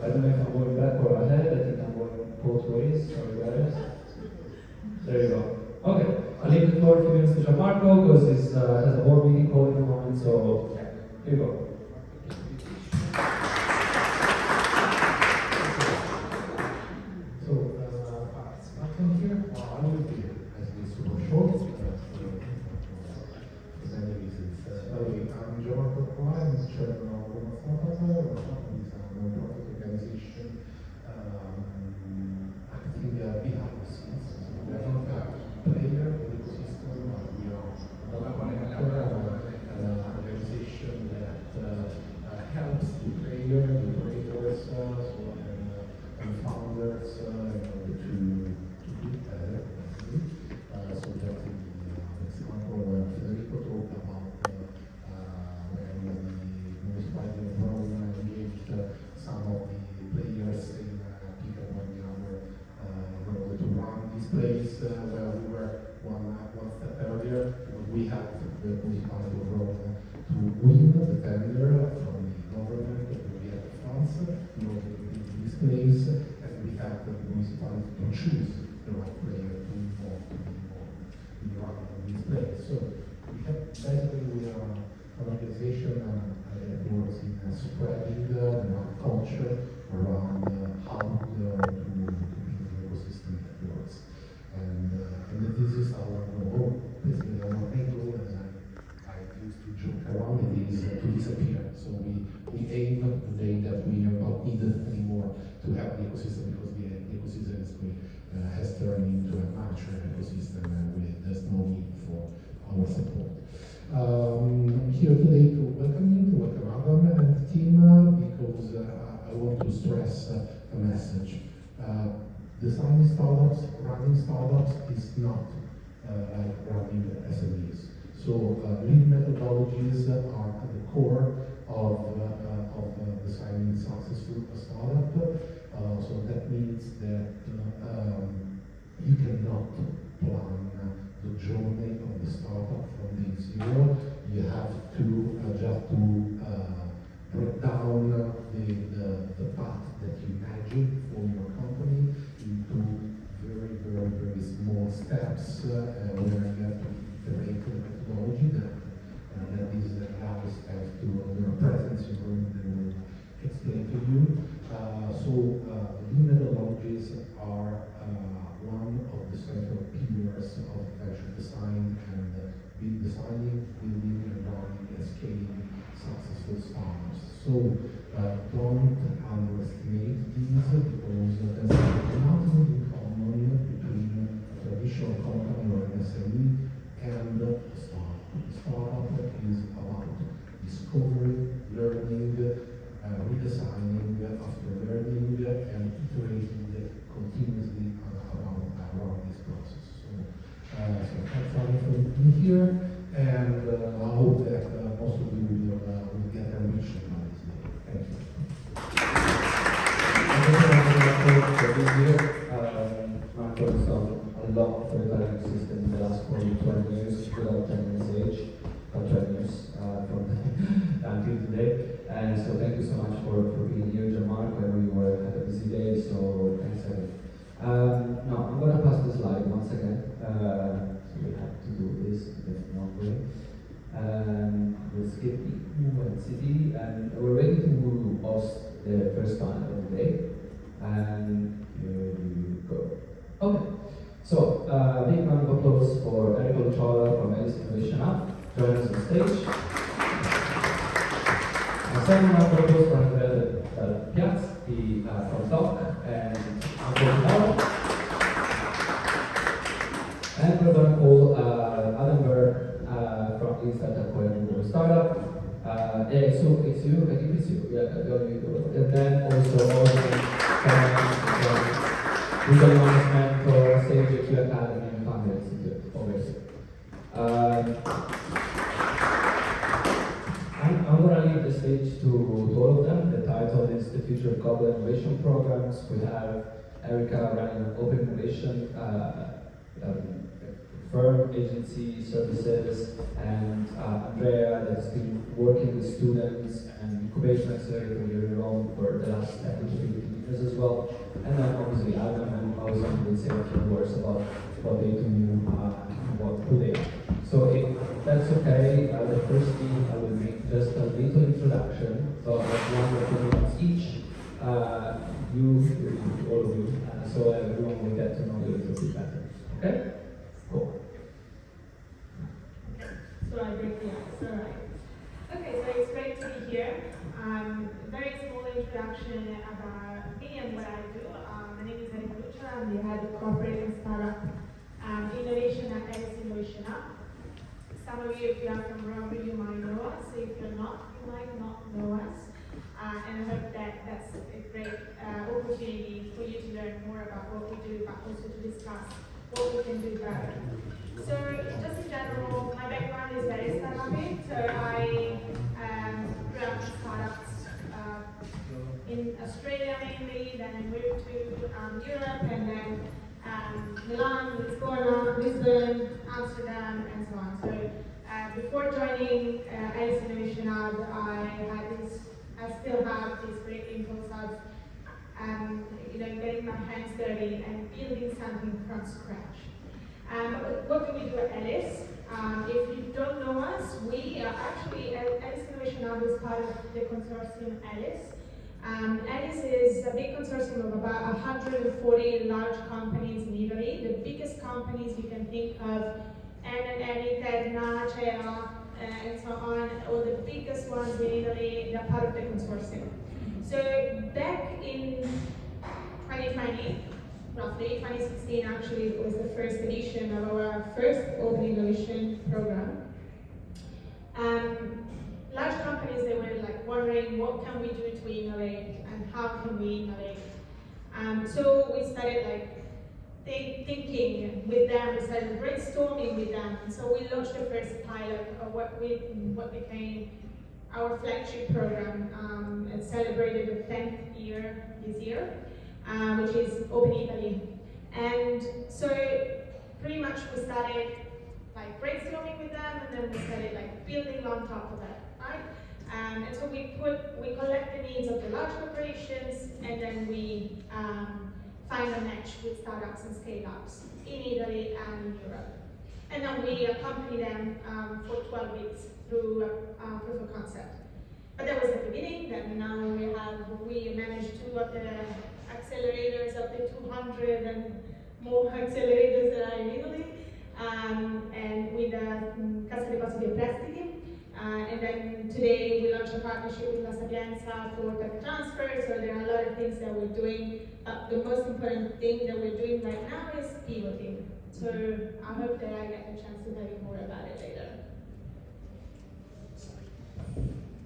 I don't know if I'm going back or ahead. I think I'm going both ways. Sorry, guys. There you go. Okay, I'll leave the floor a few minutes to Gianmarco because he has a board meeting call in a moment. So, yeah, here you go. Starting here, I will be as it is super short. For many reasons. I'm Gianmarco, I'm chairman of Roma Startup. Roma Startup is a non-profit organization acting behind the scenes. So we are not a player in the ecosystem, but we are an organization that helps the player, the operators, and founders in order to do better. So that example Federico talked about when the municipality of Rome engaged some of the players in Peekaboo and the other in order to run this place where we were one step earlier. We had the municipality of Rome to win the tender from the government that we had funds in order to build this place, and we have the municipality to choose the right player to involve in running this place. So we have basically we are an organization that works in spreading the right culture around how to build an ecosystem that works. And this is our goal, basically our main goal, as I used to joke around, it is to disappear. So we aim the day that we are not needed anymore to have the ecosystem, because the ecosystem has turned into a mature ecosystem and there's no need for our support. I'm here today to welcome you, to welcome Adam and the team, because I want to stress a message. Designing startups, running startups is not like running SMEs. So lean methodologies are at the core of designing successful startup. So that means that you cannot plan the journey of the startup from day zero. You have to break down the path that you imagine for your company into very small steps where you have to iterate the methodology that is allows us to your presence in room that will explain to you. So lean methodologies are one of the central pillars of venture design and designing, building, and running and scaling successful startups. So don't underestimate these, because there's nothing in common between a traditional company or an SME and a startup. A startup is about discovery, learning, redesigning after learning, and iterating continuously around this process. So thanks for being here, and I hope that most of you will get enriched by this day. Thank you. For being here. Marco has done a lot for the planning system in the last 20 years, without 10 years age, or 20 years from until today. And so thank you so much for being here, Gianmarco. I know you were had a busy day, so thanks again. Now, I'm going to pass the slide once again. So we have to do this the wrong way. We'll skip the U and CD, and we're ready to host the first time of the day. And here you go. Okay, so big round of applause for Erika Lucciola from Elis Innovation Hub. Join us on stage. And second round of applause for Andrea Piaz, from Doc, and Uncle. And we're going to call Adam from the startup for startup. Yeah, it's you, I think it's you. Yeah, and then also Legal Management for Sage Q Academy and Founder Institute, obviously. I'm going to leave the stage to all of them. The title is The Future of Global Innovation Programs. We have Erika running an open innovation firm, agency, services, and Andrea that's been working with students and incubation accelerator here in Rome for the last 10 to 15 years as well. And then obviously Adam and Ozan will say a few words about what they do and who they are. So if that's okay, the first thing I will make just a little introduction. So like 1 or 2 minutes each. All of you, so everyone will get to know you a little bit better. Okay? Cool. So I break the ice, alright. Okay, so it's great to be here. Very small introduction about me and what I do. My name is Erika Lucciola. I'm the head of corporate and startup innovation at Elis Innovation Hub. Some of you, if you are from Rome, you might know us. If you're not, you might not know us. And I hope that that's a great opportunity for you to learn more about what we do, but also to discuss what we can do better. So, just in general, my background is very startup-y. So I grew up in startups in Australia mainly, then I moved to Europe, and then Milan, Lisbon, Amsterdam, and so on. So before joining Elis Innovation Hub, I still have this great impulse of getting my hands dirty and building something from scratch. What do we do at Elis? If you don't know us, we are actually, Elis Innovation Hub is part of the consortium Elis. Elis is a big consortium of about 140 large companies in Italy. The biggest companies you can think of, Eni, Terna, Acea, and so on, all the biggest ones in Italy, they're part of the consortium. So back in 2020, roughly, 2016 actually was the first edition of our first Open Innovation program. Large companies, they were like wondering what can we do to innovate and how can we innovate. So we started thinking with them, we started brainstorming with them. And so we launched the first pilot of what became our flagship program. It celebrated the 10th year this year, which is Open Italy. And so pretty much we started brainstorming with them, and then we started building on top of that, right? And so we collect the needs of the large corporations, and then we find a match with startups and scale-ups in Italy and in Europe. And then we accompany them for 12 weeks through a proof of concept. But that was the beginning. Then now we managed 2 of the accelerators of the 200 and more accelerators that are in Italy, and with Cassa Depositi e Prestiti. And then today we launched a partnership with La Sapienza for tech transfer, so there are a lot of things that we're doing. But the most important thing that we're doing right now is pivoting. So I hope that I get the chance to tell you more about it later.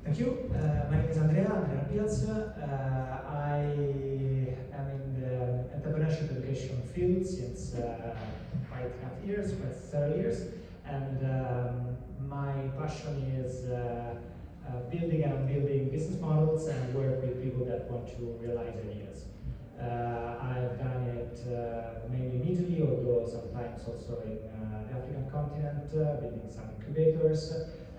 Thank you. My name is Andrea Piaz. I am in the entrepreneurship education field since quite several years, and my passion is building business models and work with people that want to realize ideas. I've done it mainly in Italy, although sometimes also in the African continent, building some incubators.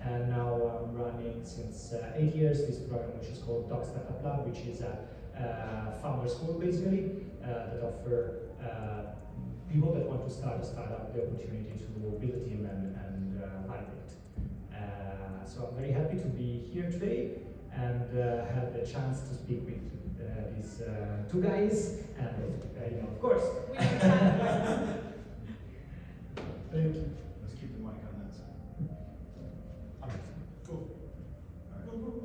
And now I'm running since 8 years this program which is called Top Startup Lab, which is a founder school basically that offer people that want to start a startup the opportunity to build a team and validate. So I'm very happy to be here today and have the chance to speak with these 2 guys and of course. Thank you. Let's keep the mic on that side. Cool.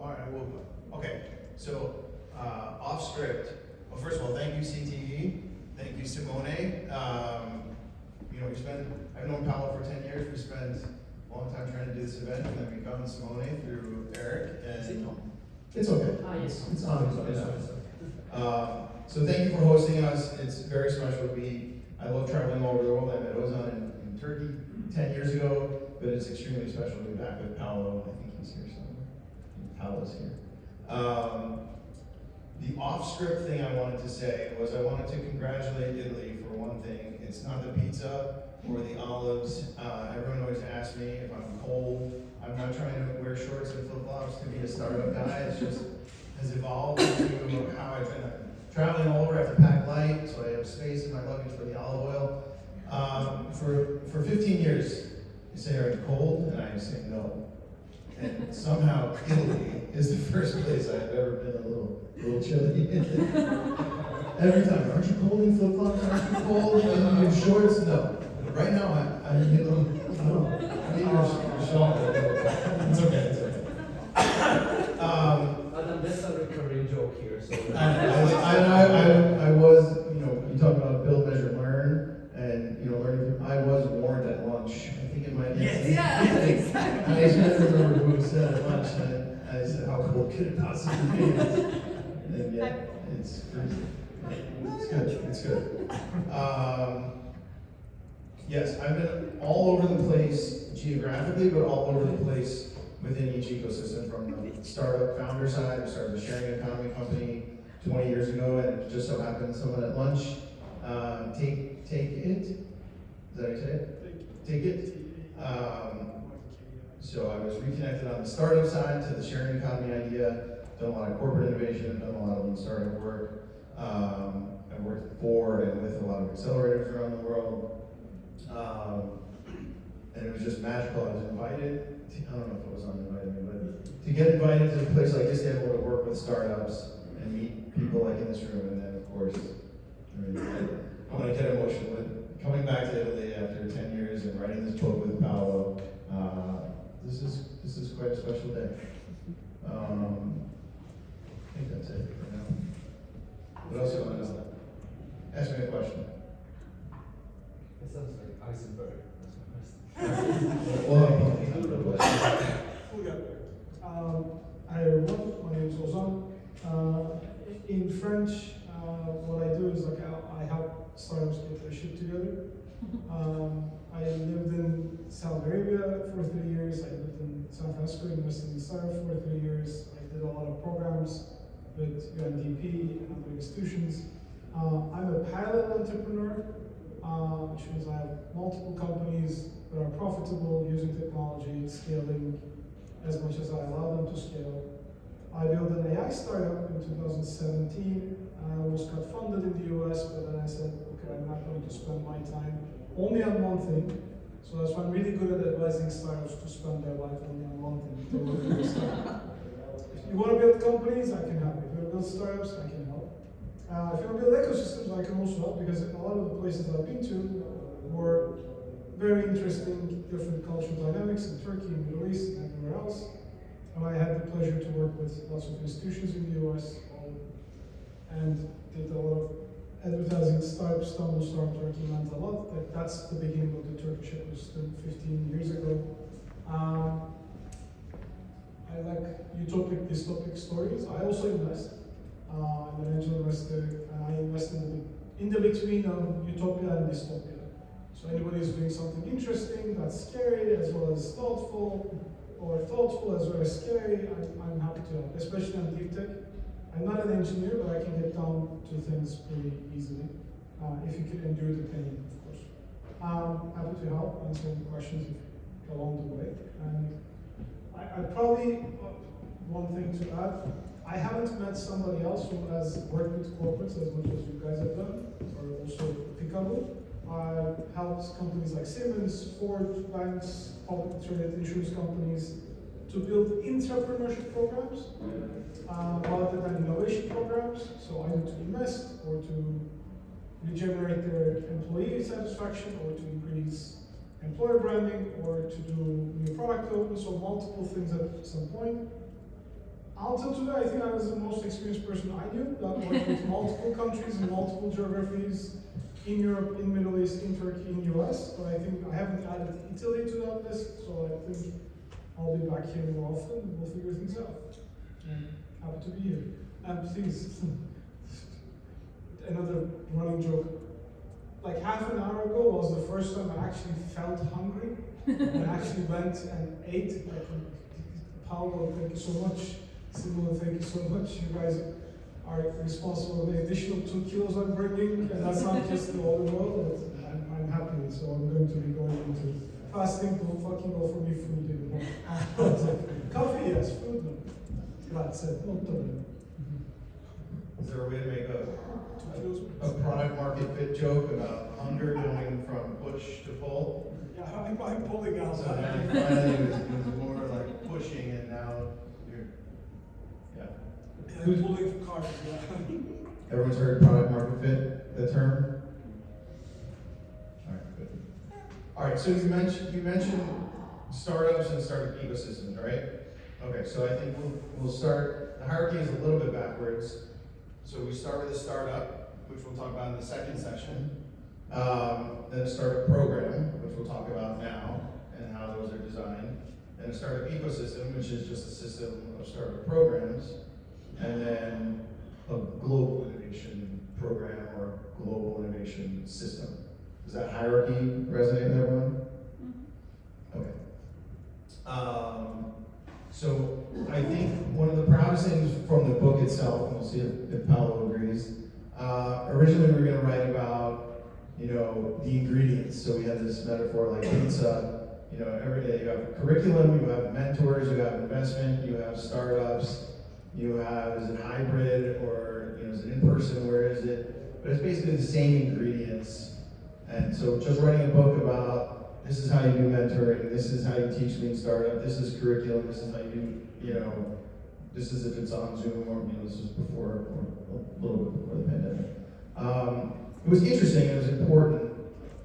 All right, I will go. Okay, so off script. Well, first of all, thank you, CTE. Thank you, Simone. I've known Paolo for 10 years. We spent a long time trying to do this event, and then we found Simone through Eric. And it's okay. Yes. It's on. So thank you for hosting us. It's very special. I love traveling all over the world. I met Ozan in Turkey 10 years ago, but it's extremely special to be back with Paolo. I think he's here somewhere. Paolo's here. The off-script thing I wanted to say was I wanted to congratulate Italy for one thing. It's not the pizza, or the olives. Everyone always asks me if I'm cold. I'm not trying to wear shorts and flip-flops to be a startup guy. It's just has evolved into how I train. Traveling all over, I have to pack light, so I have space in my luggage for the olive oil. For 15 years, you say, are you cold? And I say no. And somehow Italy is the first place I've ever been a little chilly. Every time, aren't you cold in flip-flops? Aren't you cold in your shorts? No. Right now, I'm a little, I need your shawl. It's okay, it's okay. Adam, that's a recurring joke here. So I was, you talk about build, measure, learn, and learning. I was warned at lunch. I think it might be. Yes, exactly. I just remember who said at lunch, and I said, "How cold could it possibly be?" And yeah, it's freezing. It's good. It's good. Yes, I've been all over the place geographically, but all over the place within each ecosystem. From the startup founder side, I started a sharing economy company 20 years ago, and it just so happened someone at lunch, take it. Is that how you say it? Take it. So I was reconnected on the startup side to the sharing economy idea. Done a lot of corporate innovation. Done a lot of lean startup work. I've worked for and with a lot of accelerators around the world. And it was just magical. I was invited. I don't know if it was uninvited me, but to get invited to a place like this, to be able to work with startups and meet people like in this room, and then of course, I want to get emotional with coming back to Italy after 10 years and writing this book with Paolo. This is quite a special day. I think that's it for now. What else do you want to know? Ask me a question. it sounds like iceberg. Well, Hi everyone, my name is Ozan. In French, what I do is I help startups get their shit together. I lived in Saudi Arabia for 3 years. I lived in San Francisco, invested in startups for 3 years. I did a lot of programs with UNDP and other institutions. I'm a pilot entrepreneur, which means I have multiple companies that are profitable, using technology, scaling as much as I allow them to scale. I built an AI startup in 2017. I almost got funded in the US, but then I said, okay, I'm not going to spend my time only on one thing. So that's why I'm really good at advising startups to spend their life only on one thing. If you want to build companies, I can help. If you want to build startups, I can help. If you want to build ecosystems, I can also help, because a lot of the places I've been to were very interesting, different cultural dynamics in Turkey, in the Middle East, and everywhere else. And I had the pleasure to work with lots of institutions in the US and did a lot of advertising. Startup Turkey meant a lot. That's the beginning of the Turkish ecosystem 15 years ago. I like utopic, dystopic stories. I also invest. I'm an angel investor, and I invest in the between of utopia and dystopia. So anybody who's doing something interesting, that's scary, as well as thoughtful, or thoughtful as well as scary, I'm happy to help, especially on deep tech. I'm not an engineer, but I can get down to things pretty easily, if you can endure the pain, of course. Happy to help, answer any questions along the way. And I probably, one thing to add, I haven't met somebody else who has worked with corporates as much as you guys have done, or also Peekaboo. I've helped companies like Siemens, Ford, banks, publicly traded insurance companies to build entrepreneurship programs rather than innovation programs. So either to invest or to regenerate their employee satisfaction, or to increase employer branding, or to do new product development. So multiple things at some point. Until today, I think I was the most experienced person I knew that worked with multiple countries in multiple geographies, in Europe, in Middle East, in Turkey, in US. But I think I haven't added Italy to that list, so I think I'll be back here more often and we'll figure things out. Happy to be here. And please, another running joke. Like half an hour ago was the first time I actually felt hungry and actually went and ate. Like, Paolo, thank you so much. Simone, thank you so much. You guys are responsible for the additional 2 kilos I'm bringing, and that's not just the olive oil. I'm happy, so I'm going to be going into fasting. Don't fucking offer me food anymore. Coffee, yes, food, no. That's it, not the Is there a way to make a product market fit joke about hunger going from push to pull? Yeah, I'm pulling out. So then finally it was more like pushing, and now you're, yeah. I'm pulling cars, yeah. Everyone's heard product market fit, the term? All right, good. All right, so you mentioned startups and startup ecosystems, right? Okay, so I think we'll start, the hierarchy is a little bit backwards. So we start with a startup, which we'll talk about in the second session. Then a startup program, which we'll talk about now, and how those are designed. Then a startup ecosystem, which is just a system of startup programs. And then a global innovation program or global innovation system. Does that hierarchy resonate with everyone? Okay. So I think one of the proudest things from the book itself, and we'll see if Paolo agrees, originally we were going to write about, the ingredients. So we had this metaphor like pizza. Every day you have curriculum, you have mentors, you have investment, you have startups, you have, is it hybrid or, is it in person, where is it? But it's basically the same ingredients. And so just writing a book about this is how you do mentoring, this is how you teach lean startup, this is curriculum, this is how you do, this is if it's on Zoom or, this is before, or a little bit before the pandemic. It was interesting, it was important,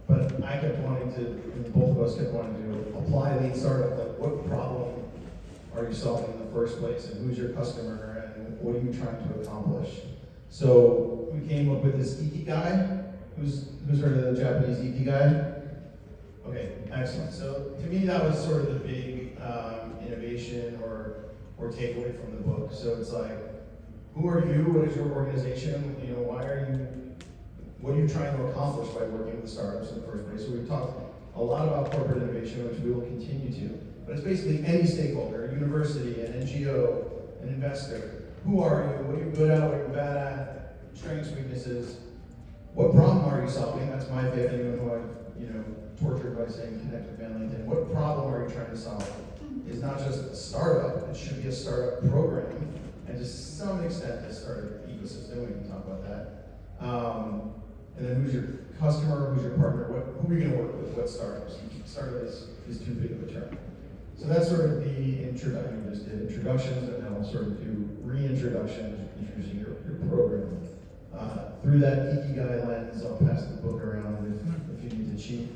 but I kept wanting to, and both of us kept wanting to apply lean startup, like what problem are you solving in the first place, and who's your customer, and what are you trying to accomplish? So we came up with this Ikigai. Who's heard of the Japanese Ikigai? Okay, excellent. So to me, that was sort of the big innovation or takeaway from the book. So it's like, who are you? What is your organization? What are you trying to accomplish by working with startups in the first place? So we've talked a lot about corporate innovation, which we will continue to. But it's basically any stakeholder, a university, an NGO, an investor. Who are you? What are you good at? What are you bad at? Strengths, weaknesses. What problem are you solving? That's my favorite. Anyone who I've tortured by saying connect with me on LinkedIn. What problem are you trying to solve? It's not just a startup. It should be a startup program, and to some extent, a startup ecosystem. We can talk about that. And then who's your customer? Who's your partner? Who are you going to work with? What startups? Startup is too big of a term. So that's sort of the introduction. We just did introductions, and now we'll sort of do reintroductions, introducing your program. Through that Ikigai lens, I'll pass the book around if you need to cheat.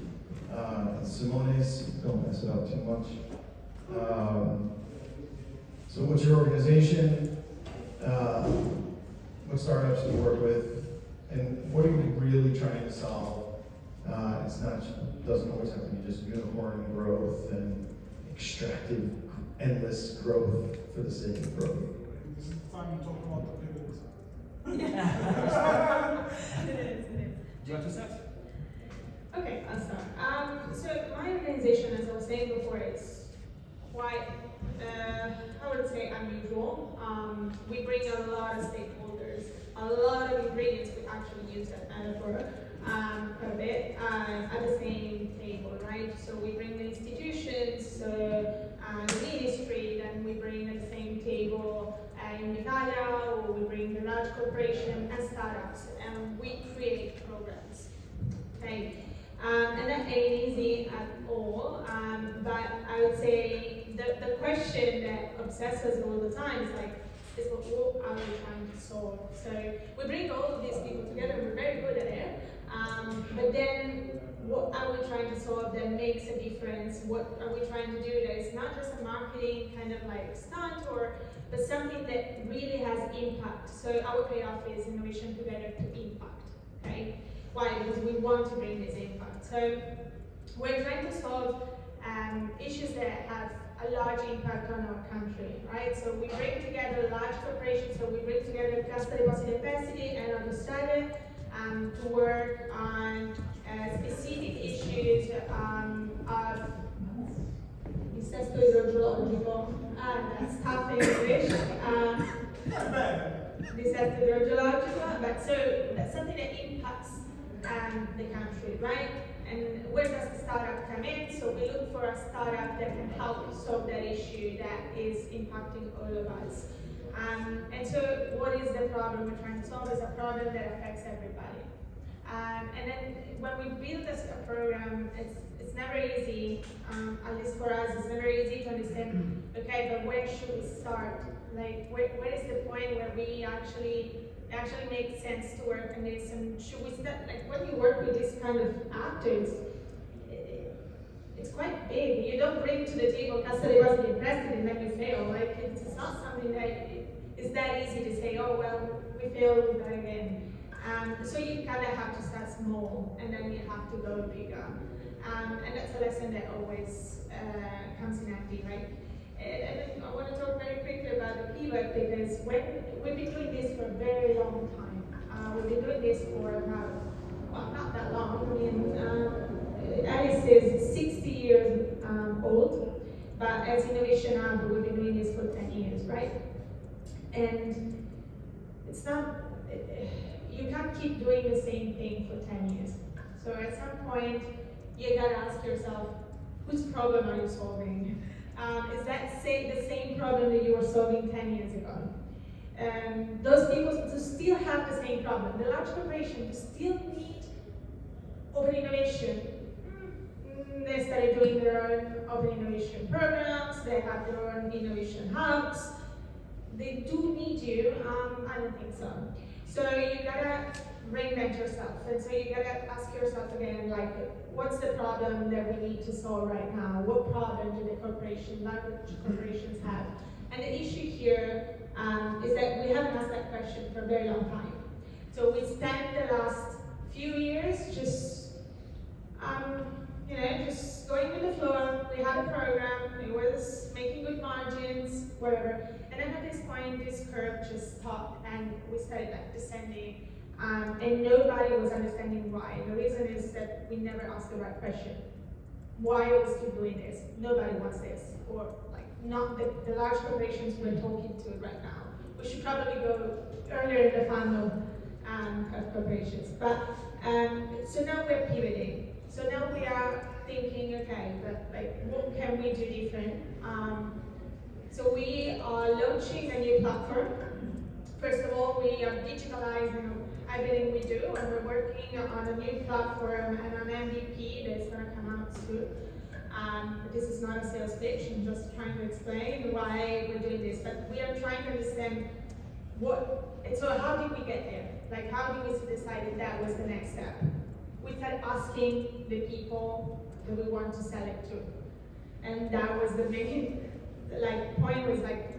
Simone's, don't mess it up too much. So what's your organization? What startups do you work with? And what are you really trying to solve? Doesn't always have to be just unicorn growth and extractive, endless growth for the sake of growth. This is the time you talk about the pivots. It is. Do you want to start? Okay, I'll start. So my organization, as I was saying before, is quite, I would say, unusual. We bring a lot of stakeholders, a lot of ingredients we actually use at metaphor quite a bit at the same table, right? So we bring the institutions, the ministry, then we bring at the same table in Italia, or we bring the large corporation and startups, and we create programs. Okay, and that ain't easy at all. But I would say the question that obsesses us all the time is like, what are we trying to solve? So we bring all of these people together, we're very good at it. But then what are we trying to solve that makes a difference? What are we trying to do that is not just a marketing kind of like stunt, but something that really has impact? So our payoff is innovation together to impact. Okay? Why? Because we want to bring this impact. So we're trying to solve issues that have a large impact on our country, right? So we bring together large corporations, so we bring together Cassa Depositi e Prestiti and Autostrade to work on specific issues of dissesto idrogeologico, that's tough in English. Not bad. disaster hydrological, but so that's something that impacts the country, right? And where does the startup come in? So we look for a startup that can help solve that issue that is impacting all of us. And so what is the problem we're trying to solve? Is a problem that affects everybody. And then when we build a program, it's never easy, at least for us, it's never easy to understand, okay, but where should we start? Like, where is the point where we actually makes sense to work on this, and should we start, like, when you work with this kind of actors, it's quite big. You don't bring to the table custody wasn't impressed and then you fail. Like, it's not something that is that easy to say, oh, well, we failed, we got again. So you kind of have to start small, and then you have to go bigger. And that's a lesson that always comes in handy, right? And then I want to talk very quickly about the pivot, because we've been doing this for a very long time. We've been doing this for about, well, not that long. I mean, Elis is 60 years old, but as Innovation Hub, we've been doing this for 10 years, right? And it's not, you can't keep doing the same thing for 10 years. So at some point, you gotta ask yourself, whose problem are you solving? Is that the same problem that you were solving 10 years ago? Those people do still have the same problem. The large corporations still need open innovation. They started doing their own open innovation programs, they have their own innovation hubs. They do need you, I don't think so. So you gotta reinvent yourself, and so you gotta ask yourself again, like, what's the problem that we need to solve right now? What problem do the large corporations have? And the issue here is that we haven't asked that question for a very long time. So we spent the last few years just going with the flow. We had a program, it was making good margins, whatever. And then at this point, this curve just stopped and we started like descending. And nobody was understanding why. The reason is that we never asked the right question. Why are we still doing this? Nobody wants this. Or like, not the large corporations we're talking to right now. We should probably go earlier in the funnel of corporations. But so now we're pivoting. So now we are thinking, okay, but like, what can we do different? So we are launching a new platform. First of all, we are digitalizing everything we do, and we're working on a new platform and an MVP that's going to come out soon. This is not a sales pitch, I'm just trying to explain why we're doing this. But we are trying to understand so how did we get there? Like, how did we decide that was the next step? We started asking the people that we want to sell it to. And that was the main point, was like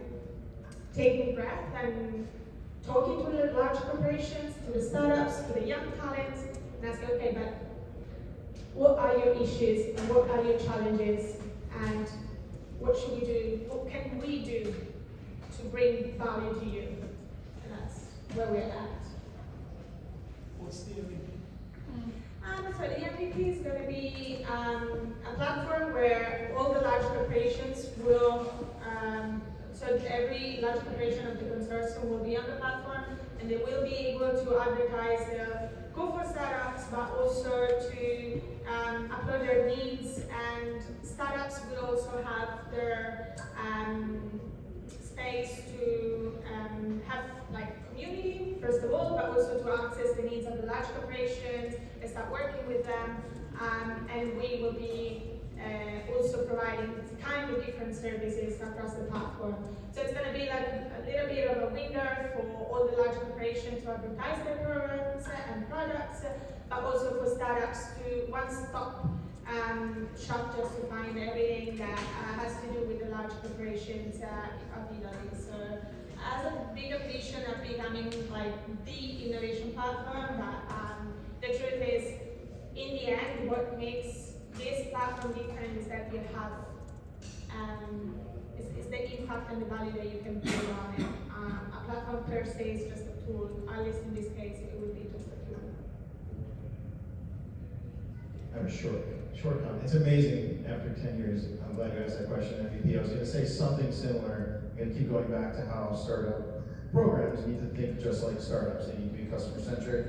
taking breath and talking to the large corporations, to the startups, to the young talents, and asking, okay, but what are your issues and what are your challenges, and what should we do? What can we do to bring value to you? And that's where we're at. What's the MVP? So the MVP is going to be a platform where all the large corporations will, so every large corporation of the consortium will be on the platform, and they will be able to advertise go for startups, but also to upload their needs, and startups will also have their space to have like community, first of all, but also to access the needs of the large corporations and start working with them. And we will be also providing kind of different services across the platform. So it's going to be like a little bit of a window for all the large corporations to advertise their programs and products, but also for startups to one-stop shop just to find everything that has to do with the large corporations of Italy. So as a big vision of becoming like the innovation platform, but the truth is, in the end, what makes this platform different is that you have is the impact and the value that you can put on it. A platform per se is just a tool. At least in this case, it would be just a tool. I have a short comment. It's amazing after 10 years. I'm glad you asked that question, MVP. I was going to say something similar. I'm going to keep going back to how startup programs need to think just like startups. They need to be customer centric.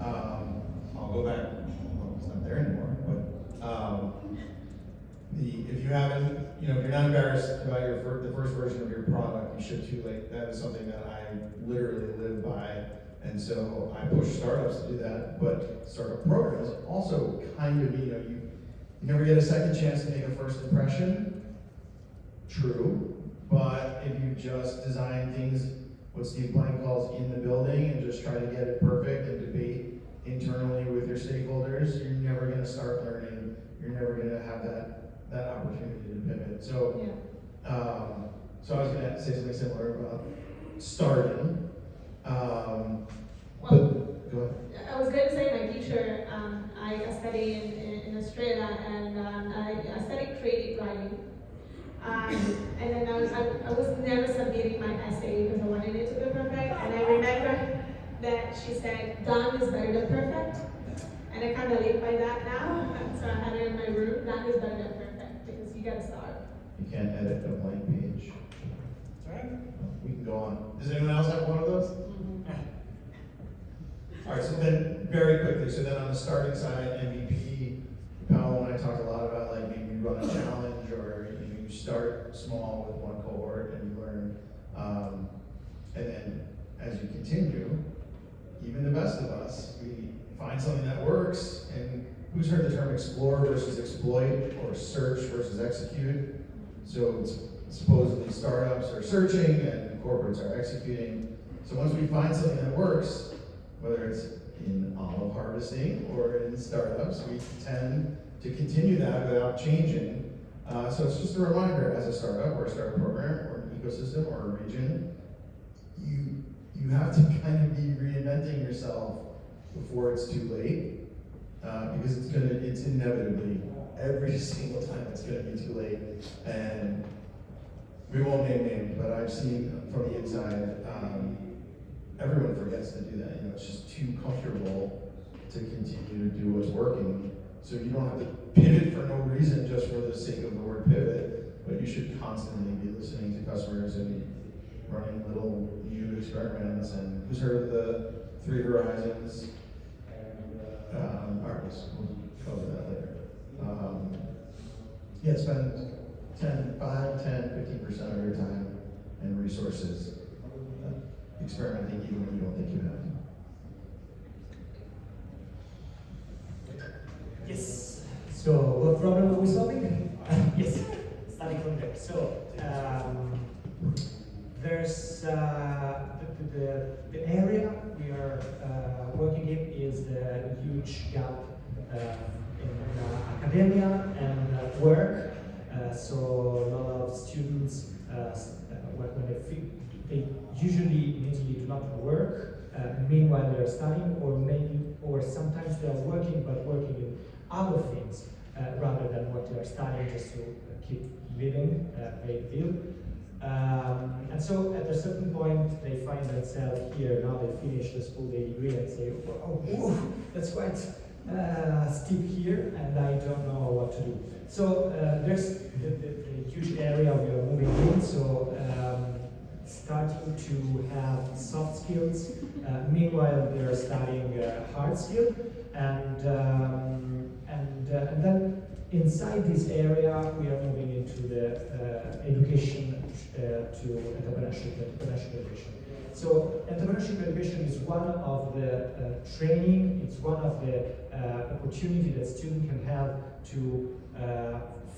I'll go back. Well, it's not there anymore. But if you haven't, if you're not embarrassed about the first version of your product, you ship too late. That is something that I literally live by. And so I push startups to do that, but startup programs also kind of, you never get a second chance to make a first impression. True, but if you just design things, what Steve Blank calls in the building, and just try to get it perfect and debate internally with your stakeholders, you're never going to start learning. You're never going to have that opportunity to pivot. So, so I was going to say something similar about starting. But go ahead. I was going to say my teacher, I studied in Australia, and I studied creative writing. And then I was never submitting my essay because I wanted it to be perfect. And I remember that she said, done is better than perfect. And I kind of live by that now. So I had it in my room, done is better than perfect, because you gotta start. You can't edit a blank page. That's right. We can go on. Does anyone else have one of those? All right, so then very quickly, so then on the starting side, MVP, Paolo and I talked a lot about like maybe you run a challenge, or you start small with one cohort and you learn, and then as you continue, even the best of us, we find something that works. And who's heard the term explore versus exploit, or search versus execute? So it's supposedly startups are searching and corporates are executing. So once we find something that works, whether it's in olive harvesting or in startups, we tend to continue that without changing. So it's just a reminder, as a startup or a startup program or an ecosystem or a region, you have to kind of be reinventing yourself before it's too late, because it's inevitably, every single time it's gonna be too late. And we won't name names, but I've seen from the inside, everyone forgets to do that. It's just too comfortable to continue to do what's working. So you don't have to pivot for no reason, just for the sake of the word pivot, but you should constantly be listening to customers and running little new experiments. And who's heard of the 3 horizons? All right, we'll cover that later. Spend 5, 10, 15% of your time and resources experimenting even when you don't think you have. Yes. So, what problem are we solving? Yes, starting from there. So, there's the area we are working in is the huge gap in academia and work. So a lot of students, when they usually initially do not work, meanwhile they're studying, or sometimes they're working, but working in other things rather than what they're studying, just to keep living, pay the bill. And so at a certain point they find themselves here. Now they finish the school degree and say, oh, that's quite steep here, and I don't know what to do. So there's the huge area we are moving in. So starting to have soft skills. Meanwhile, they're studying hard skill, and then inside this area, we are moving into the education to entrepreneurship education. So entrepreneurship education is one of the training. It's one of the opportunity that students can have to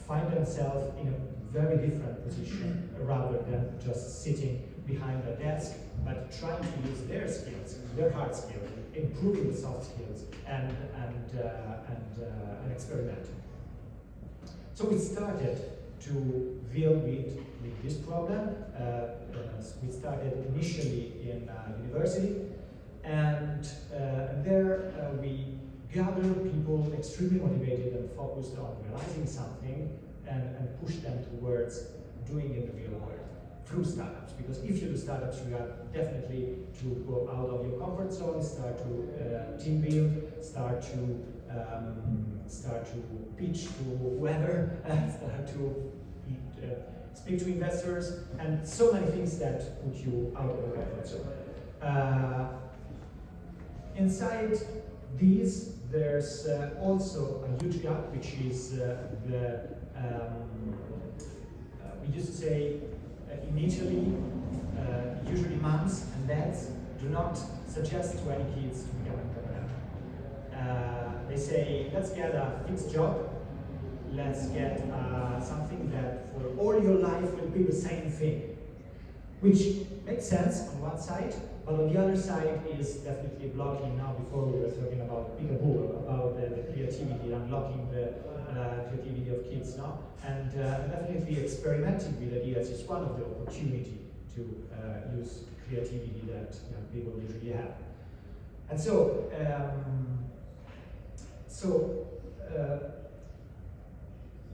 find themselves in a very different position, rather than just sitting behind a desk, but trying to use their skills, their hard skills, improving the soft skills, and experimenting. So we started to deal with this problem. We started initially in university, and there we gathered people extremely motivated and focused on realizing something, and push them towards doing in the real world through startups. Because if you do startups, you have definitely to go out of your comfort zone, start to team build, start to pitch to whoever, start to speak to investors, and so many things that put you out of the comfort zone. Inside these, there's also a huge gap, which is we used to say in Italy, usually moms and dads do not suggest to any kids to become an entrepreneur. They say, let's get a fixed job, let's get something that for all your life will be the same thing. Which makes sense on one side, but on the other side is definitely blocking. Now, before we were talking about Peekaboo, about the creativity, unlocking the creativity of kids now, and definitely experimenting with ideas is one of the opportunity to use creativity that people usually have. And so,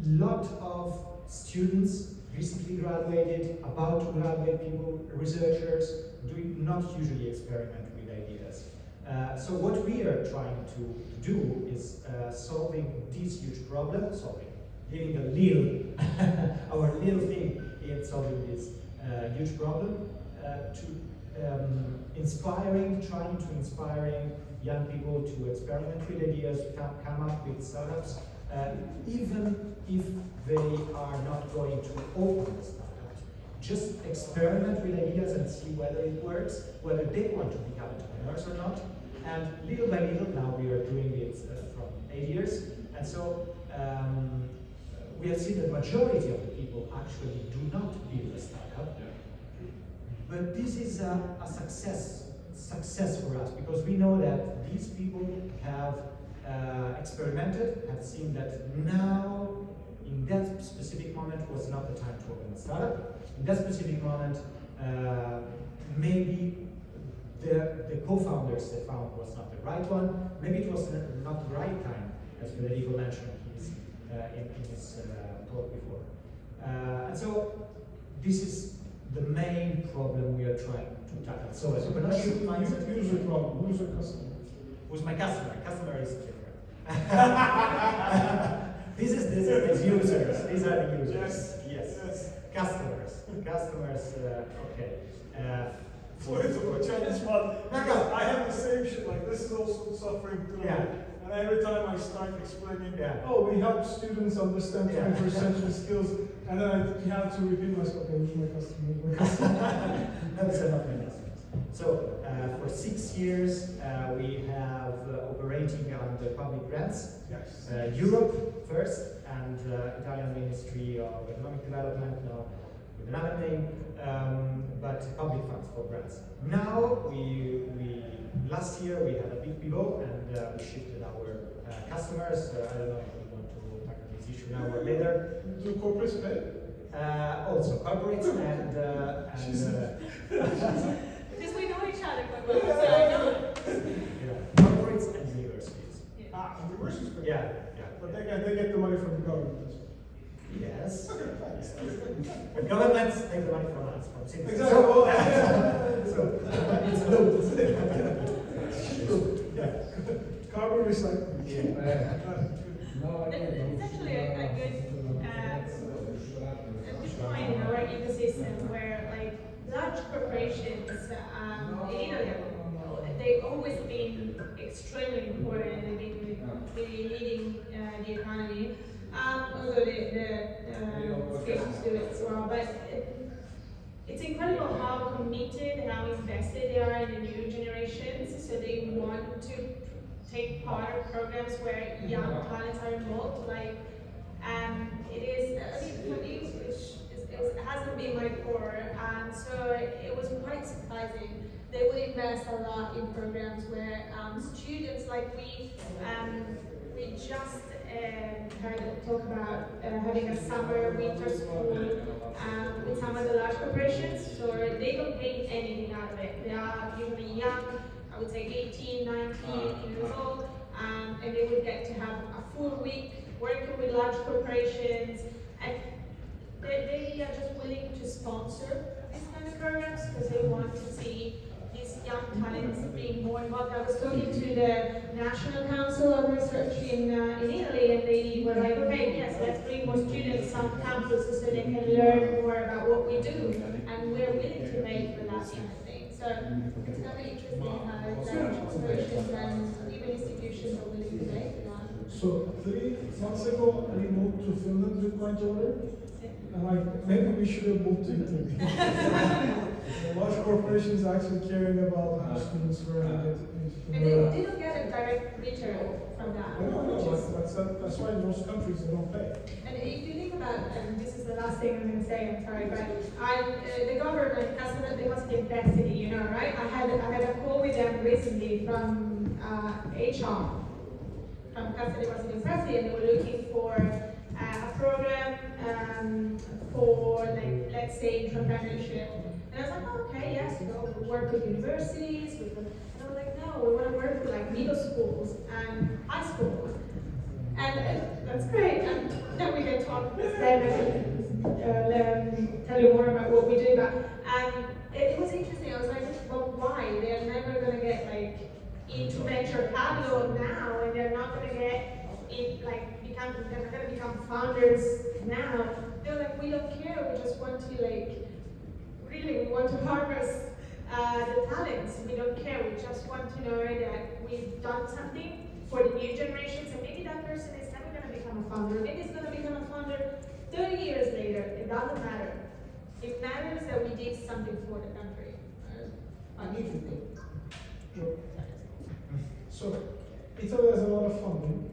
lot of students recently graduated, about to graduate people, researchers, not usually experiment with ideas. So what we are trying to do is solving this huge problem, giving a little, our little thing in solving this huge problem, trying to inspiring young people to experiment with ideas, come up with startups, even if they are not going to open a startup. Just experiment with ideas and see whether it works, whether they want to become entrepreneurs or not. And little by little, now we are doing it from 8 years. And so we have seen the majority of the people actually do not build a startup. But this is a success for us, because we know that these people have experimented, have seen that now, in that specific moment, was not the time to open a startup. In that specific moment, maybe the co-founders they found was not the right one. Maybe it was not the right time, as Federico mentioned in his talk before. And so, this is the main problem we are trying to tackle. So, entrepreneurship mindset. Who's the problem? Who's the customer? Who's my customer? Customer is different. This is users. These are the users. Yes. Customers. Okay. For Chinese one, because I have the same shit. Like this is also suffering too. Yeah. And every time I start explaining, Yeah. oh, we help students understand Yeah. 21st century skills, and then I have to repeat myself. Okay, who's my customer? No, these are not my customers. So for 6 years we have operating under public grants. Yes. Europe first, and Italian Ministry of Economic Development now with another name, but public funds for grants. Now we last year we had a big pivot and we shifted our customers. I don't know if we want to tackle this issue now or later. Do corporates pay? Also corporates and Because we know each other quite well, so I know. yeah, corporates and universities. Ah, and universities pay. Yeah. But they get the money from the government as well. Yes. Okay, fine. The governments take the money from us, from citizens. Exactly. Well, So it's a loop. yeah. Carbon recycling. Yeah. It's actually a good point in our ecosystem where, like, large corporations in Italy, they've always been extremely important and they've been really leading the economy. Although the stations do it as well, but it's incredible how committed, how invested they are in the new generations. So they want to take part of programs where young talents are involved. Like, it is, I mean, for me, it hasn't been my core, and so it was quite surprising. They would invest a lot in programs where students, like we just heard talk about having a summer, winter school with some of the large corporations, so they don't pay anything out of it. They are usually young, I would say 18, 19 years old, and they would get to have a full week working with large corporations, and they are just willing to sponsor these kind of programs because they want to see these young talents being more involved. I was talking to the National Council of Research in Italy, and they were like, okay, yes, let's bring more students on campuses so they can learn more about what we do, and we're willing to pay for that kind of thing. So it's going to be interesting how language explorations and even institutions are willing to pay for that. So 3 months ago, we moved to Finland with my daughter, and like maybe we should have moved to Italy. Large corporations are actually caring about how students learn and get into And they don't get a direct return from that. That's why in most countries they don't pay. And if you think about, and this is the last thing I'm going to say, I'm sorry, but the government has to invest in it, you know, right? I had a call with them recently from HR, from Custody University Presi, and they were looking for a program for, like, let's say, entrepreneurship. And I was like, oh, okay, yes, you know, we work with universities, and I was like, no, we want to work with like middle schools and high schools. And that's great. And then we can talk instead and tell you more about what we do. But it was interesting. I was like, well, why? They're never going to get like into venture capital now, and they're not going to get in they're not going to become founders now. They're like, we don't care. We just want to we want to harness the talents. We don't care. We just want to know that we've done something for the new generations, and maybe that person is never going to become a founder. Maybe it's going to become a founder 30 years later. It doesn't matter. It matters that we did something for the country. I need to go. So, Italy has a lot of funding,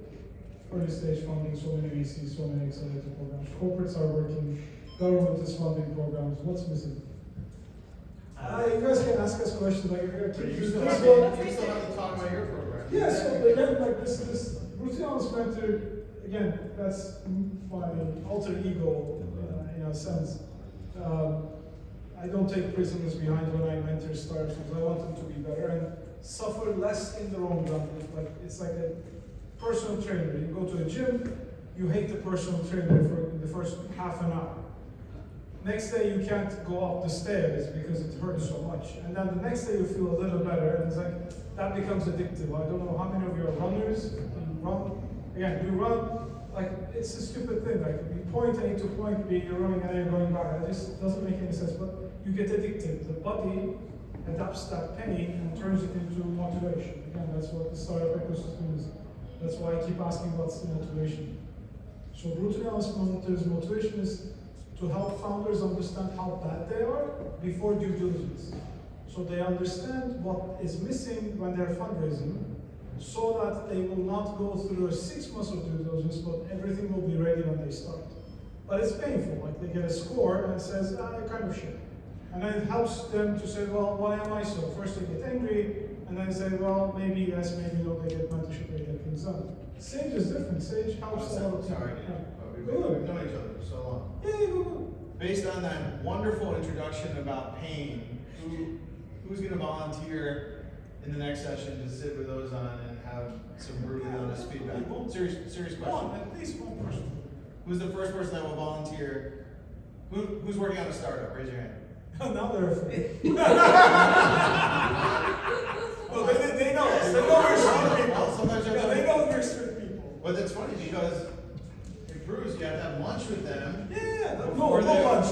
early stage funding, so many VCs, so many accelerator programs. Corporates are working, government is funding programs. What's missing? You guys can ask us questions like You still have to talk about your program. Yeah, so again, like this Lucciola mentor, again, that's my alter ego in a sense. I don't take prisoners behind when I mentor startups because I want them to be better and suffer less in their own run. Like it's like a personal trainer. You go to a gym, you hate the personal trainer for the first half an hour. Next day you can't go up the stairs because it hurts so much. And then the next day you feel a little better and it's like, that becomes addictive. I don't know how many of you are runners, you run, again, you run, like it's a stupid thing, like you point A to point B, you're running and then you're going back. It just doesn't make any sense, but you get addicted. The body adapts that pain and turns it into motivation. Again, that's what the startup ecosystem is. That's why I keep asking what's the motivation. So Lucciola Mentor's motivation is to help founders understand how bad they are before due diligence. So they understand what is missing when they're fundraising, so that they will not go through a 6 months of due diligence, but everything will be ready when they start. But it's painful, like they get a score and it says, you're kind of shit. And then it helps them to say, well, why am I so? First they get angry, and then say, well, maybe yes, maybe no, they get mentorship, they get things done. Sage is different. Sage helps a lot of people. Sorry, we've known each other for so long. Yeah, go. Based on that wonderful introduction about pain, who's going to volunteer in the next session to sit with Ozan and have some brutally honest feedback? Serious question. At least one person. Who's the first person that will volunteer? Who's working on a startup? Raise your hand. Now they're afraid. Well, they know us. They know we're strict people. Sometimes you have They know we're strict people. But it's funny because it proves you have to have lunch with them. Yeah, no Before they're lunch.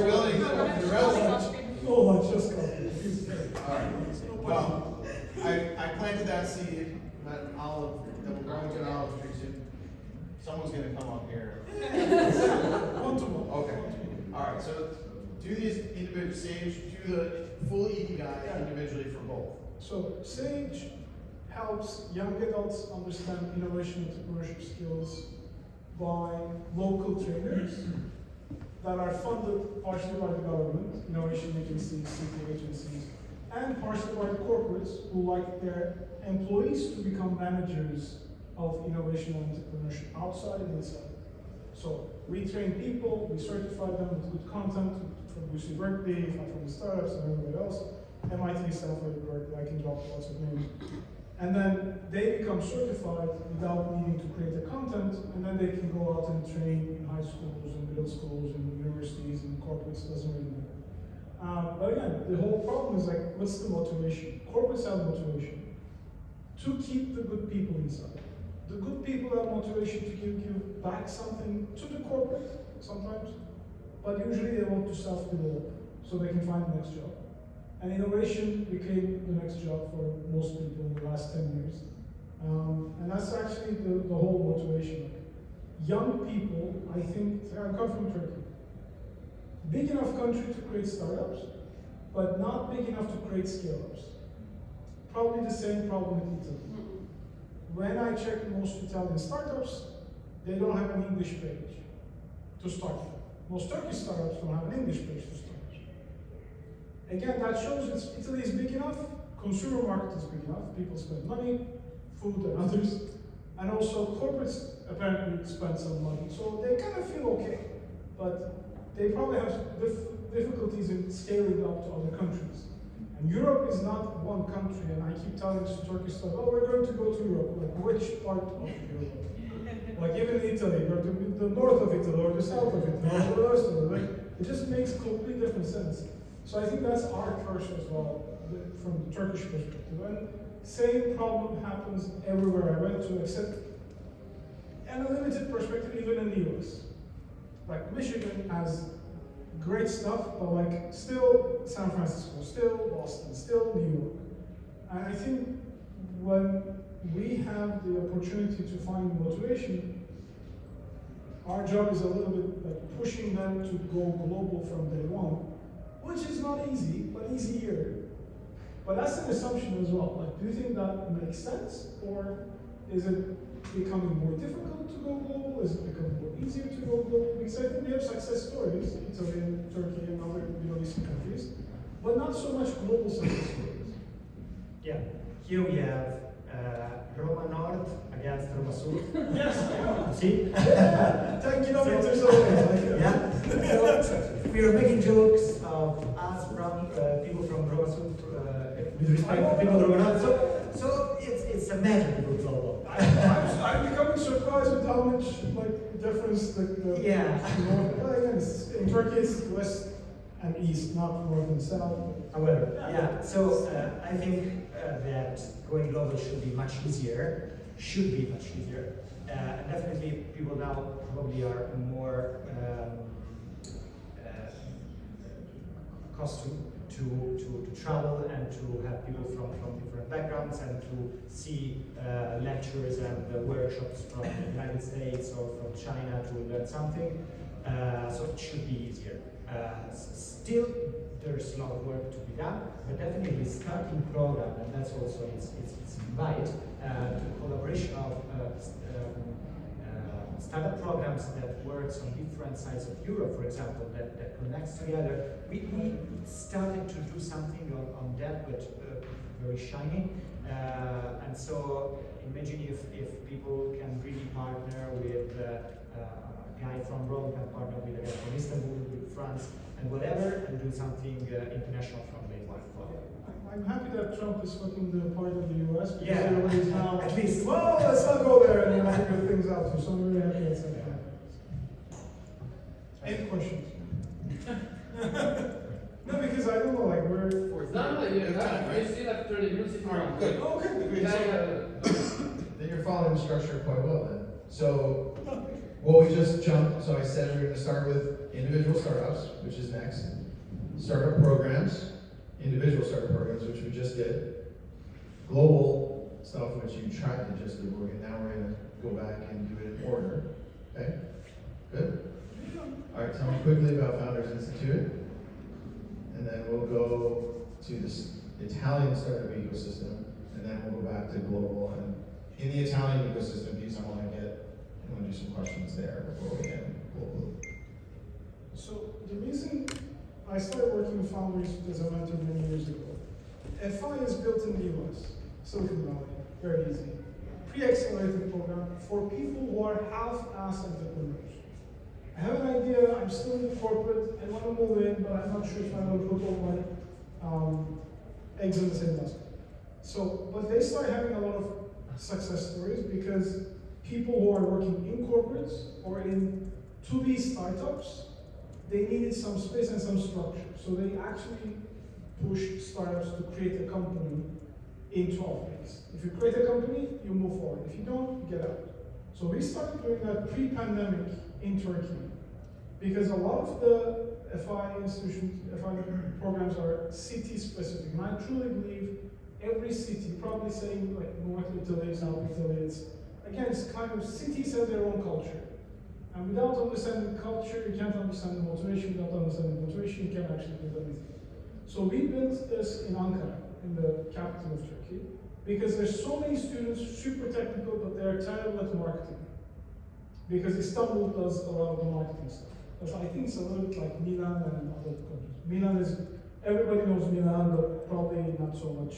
willing to rest. No lunch, just coffee. All right. Well, I planted that seed, that olive, that will grow into an olive tree soon. Someone's going to come up here. One to one. Okay. All right. So do these individual Sage, do the full guy individually for both. So Sage helps young adults understand innovation and entrepreneurship skills by local trainers that are funded partially by the government, innovation agencies, city agencies, and partially by the corporates who like their employees to become managers of innovation and entrepreneurship outside and inside. So we train people, we certify them with good content from UC Berkeley, from the startups and everybody else, MIT, Stanford, Berkeley, I can drop lots of names. And then they become certified without needing to create the content, and then they can go out and train in high schools and middle schools and universities and corporates, doesn't really matter. But again, the whole problem is like, what's the motivation? Corporates have motivation to keep the good people inside. the good people have motivation to give back something to the corporate sometimes, but usually they want to self-develop so they can find the next job. And innovation became the next job for most people in the last 10 years. And that's actually the whole motivation. Young people, I think, I come from Turkey. Big enough country to create startups, but not big enough to create scale-ups. Probably the same problem with Italy. When I check most Italian startups, they don't have an English page to start with. Most Turkish startups don't have an English page to start. Again, that shows that Italy is big enough, consumer market is big enough, people spend money, food and others, and also corporates apparently spend some money. So they kind of feel okay, but they probably have difficulties in scaling up to other countries. And Europe is not one country, and I keep telling Turkish stuff, oh, we're going to go to Europe. Like, which part of Europe? Like, even Italy, go to the north of Italy, or the south of Italy, or the west of Italy. Like, it just makes complete different sense. So I think that's our curse as well, from the Turkish perspective. And same problem happens everywhere I went to, except, and a limited perspective even in the US. Like, Michigan has great stuff, but like still San Francisco, still Boston, still New York. And I think when we have the opportunity to find motivation, our job is a little bit like pushing them to go global from day one, which is not easy, but easier. But that's an assumption as well. Like, do you think that makes sense, or is it becoming more difficult to go global? Is it becoming more easier to go global? Because I think we have success stories, Italy and Turkey and other Middle Eastern countries, but not so much global success stories. Yeah, here we have Roma North against Roma South. Yes. See? Yeah. 10 kilometers away. Yeah. So we are making jokes of us from people from Roma South with respect to people from Roma North. So it's a magic to go global. I'm becoming surprised with how much like difference Yeah. you know, again, in Turkey it's west and east, not north and south. However, yeah. So I think that going global should be much easier. And definitely people now probably are more accustomed to travel and to have people from different backgrounds and to see lectures and workshops from the United States or from China to learn something. So it should be easier. Still, there's a lot of work to be done, but definitely starting program, and that's also its invite to collaboration of startup programs that works on different sides of Europe, for example, that connects together. We started to do something on that, but very shiny. And so imagine if people can really partner with a guy from Rome, can partner with a guy from Istanbul, with France, and whatever, and do something international from day one. I'm happy that Trump is fucking the part of the US because Yeah. everybody's now At least. well, let's not go there and we'll figure things out. So I'm really happy that's happening. Any questions? No, because I don't know, like we're No, you still have 30 minutes if you want. Good. okay. Then you're following the structure quite well then. So, well, we just jumped, so I said we're gonna start with individual startups, which is next. Startup programs, individual startup programs, which we just did. Global stuff, which you tried to just do. Now we're gonna go back and do it in order. Okay? Good? All right, tell me quickly about Founders Institute. And then we'll go to this Italian startup ecosystem, and then we'll go back to global. And in the Italian ecosystem piece, I want to do some questions there before we get global. So the reason I started working with founders as a mentor many years ago, FI is built in the US, Silicon Valley, very easy. Pre-accelerator program for people who are half-ass entrepreneurs. I have an idea, I'm still in corporate, I want to move in, but I'm not sure if I want to put all my eggs in the same basket. So, but they start having a lot of success stories because people who are working in corporates or in to-be startups, they needed some space and some structure. So they actually pushed startups to create a company in 12 days. If you create a company, you move forward. If you don't, get out. So we started doing that pre-pandemic in Turkey, because a lot of the FI institutions, FI programs are city specific. And I truly believe every city, probably saying like North Italy, South Italy, it's kind of cities have their own culture. And without understanding culture, you can't understand the motivation. Without understanding the motivation, you can't actually build anything. So we built this in Ankara, in the capital of Turkey, because there's so many students, super technical, but they're terrible at marketing. Because Istanbul does a lot of the marketing stuff. Because I think it's a little bit like Milan and other countries. Milan is, everybody knows Milan, but probably not so much.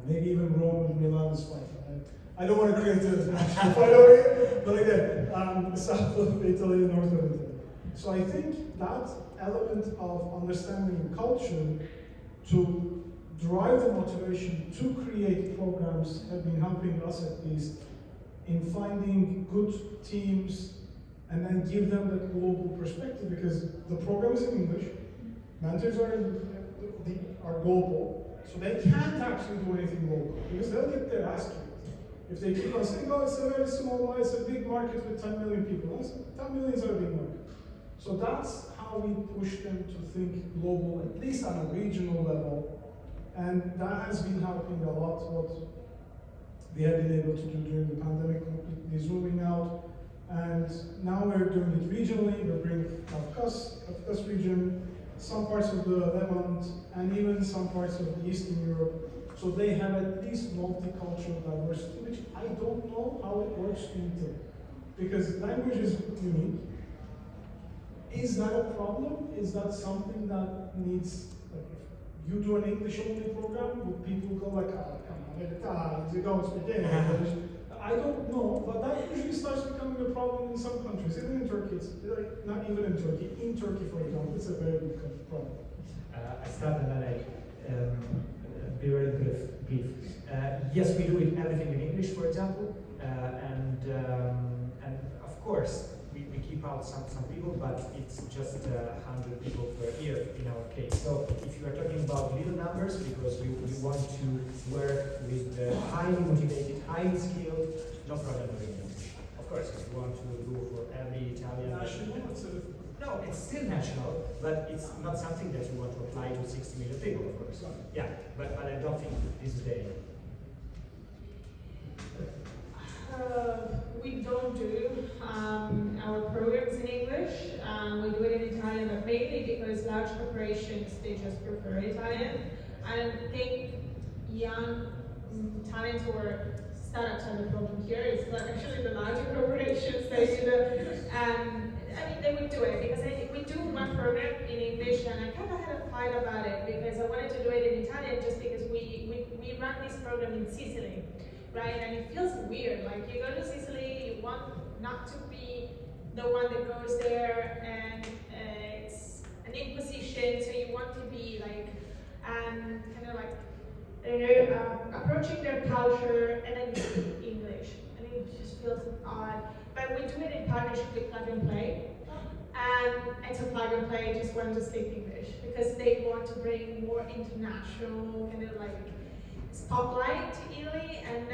Maybe even Rome and Milan is fine. I don't want to create a national fight over here, but again, the south of Italy and north of Italy. So I think that element of understanding culture to drive the motivation to create programs have been helping us at least in finding good teams and then give them that global perspective, because the program is in English, mentors are global, so they can't actually do anything local because they'll get their ass kicked. If they keep on saying, oh, it's a very small market, it's a big market with 10 million people. 10 million is a big market. So that's how we push them to think global, at least on a regional level. And that has been helping a lot what we have been able to do during the pandemic, completely zooming out. And now we're doing it regionally. We're bringing Kafkas region, some parts of the Levant, and even some parts of the Eastern Europe. So they have at least multicultural diversity, which I don't know how it works in Italy. Because language is unique. Is that a problem? Is that something that needs, like, if you do an English-only program, would people go like, oh, come on, you don't speak English? I don't know, but that usually starts becoming a problem in some countries. Even in Turkey, it's like, not even in Turkey. In Turkey, for example, it's a very big problem. I start and then I be very brief. Yes, we do it everything in English, for example, and of course we keep out some people, but it's just 100 people per year in our case. So if you are talking about little numbers, because we want to work with the highly motivated, highly skilled, no problem doing English. Of course, if you want to do for every Italian. No, it's still national, but it's not something that you want to apply to 60 million people, of course. Yeah, but I don't think this is the aim. We don't do our programs in English. We do it in Italian, but mainly because large corporations, they just prefer Italian. I don't think young talents or startups have a problem here. It's not actually the larger corporations that do they would do it, because we do one program in English, and I kind of had a fight about it because I wanted to do it in Italian just because we run this program in Sicily, right? And it feels weird. Like, you go to Sicily, you want not to be the one that goes there, and it's an imposition, so you want to be like, kind of like, approaching their culture, and then you speak English, and it just feels odd. But we do it in partnership with Plug and Play, and it's a Plug and Play just want to speak English because they want to bring more international kind of like spotlight to Italy. And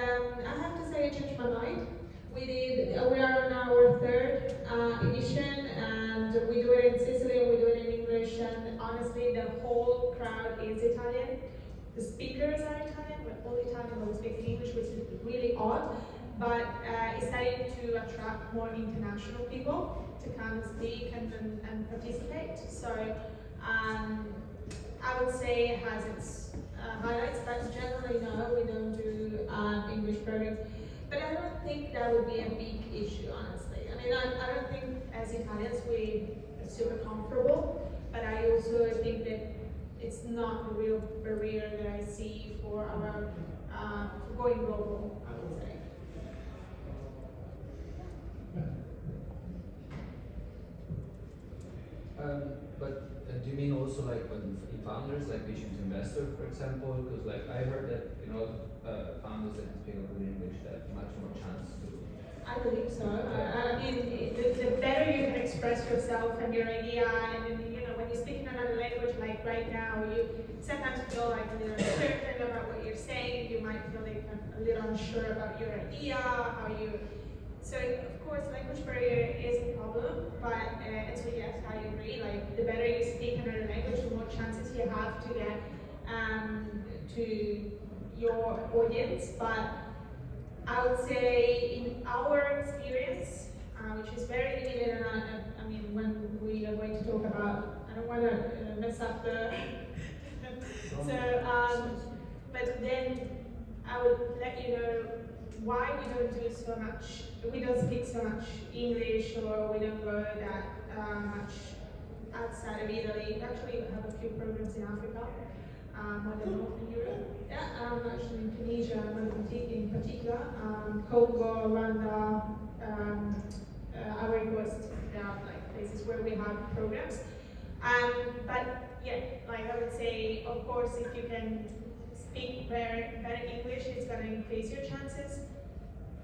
I have to say, I changed my mind. We are on our third edition, and we do it in Sicily and we do it in English. And honestly, the whole crowd is Italian. The speakers are Italian, we're all Italian, but we speak English, which is really odd. But it's starting to attract more international people to come and speak and participate. So I would say it has its highlights, but generally no, we don't do English programs. But I don't think that would be a big issue, honestly. I mean, I don't think as Italians we are super comfortable, but I also think that it's not a real barrier that I see for our for going global, I would say. But do you mean also like when in founders, like they choose investor, for example? Because like I heard that founders that speak good English have much more chance to. I believe so. I mean, the better you can express yourself and your idea, and then, when you you speak in another language, like right now, you sometimes feel like a little uncertain about what you're saying. You might feel like a little unsure about your idea, how you. So of course, language barrier is a problem, but and so yes, I agree. Like the better you speak another language, the more chances you have to get to your audience. But I would say in our experience, which is very limited, and I mean, when we are going to talk about, I don't want to mess up the. But then I would let you know why we don't do so much. We don't speak so much English, or we don't go that much outside of Italy. Actually, we have a few programs in Africa. More than Northern Europe. Yeah, actually in Tunisia in particular, Congo, Rwanda, Ivory Coast, there are like places where we have programs. But yeah, like I would say, of course, if you can speak better English, it's going to increase your chances.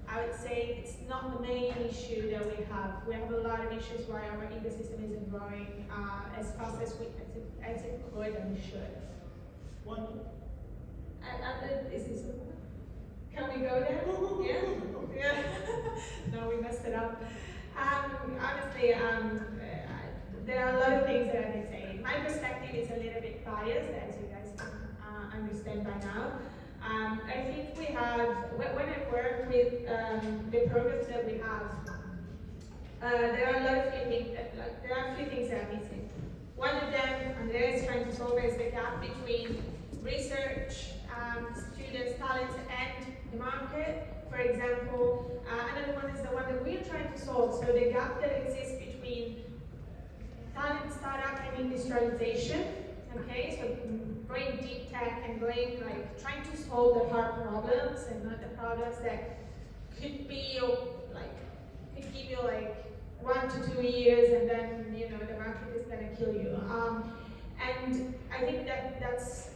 I would say it's not the main issue that we have. We have a lot of issues why our ecosystem isn't growing as fast as it could and should. One. Is this can we go there? Yeah? Yeah. No, we messed it up. Honestly, there are a lot of things that I can say. My perspective is a little bit biased, as you guys can understand by now. I think we have, when I work with the programs that we have, there are a few things that are missing. One of them, Andrea is trying to solve, is the gap between research, students, talents, and the market. For example, another one is the one that we're trying to solve. So the gap that exists between talent, startup, and industrialization. Okay, so going deep tech and going trying to solve the hard problems and not the problems that could be could give you 1 to 2 years, and then the market is gonna kill you. And I think that's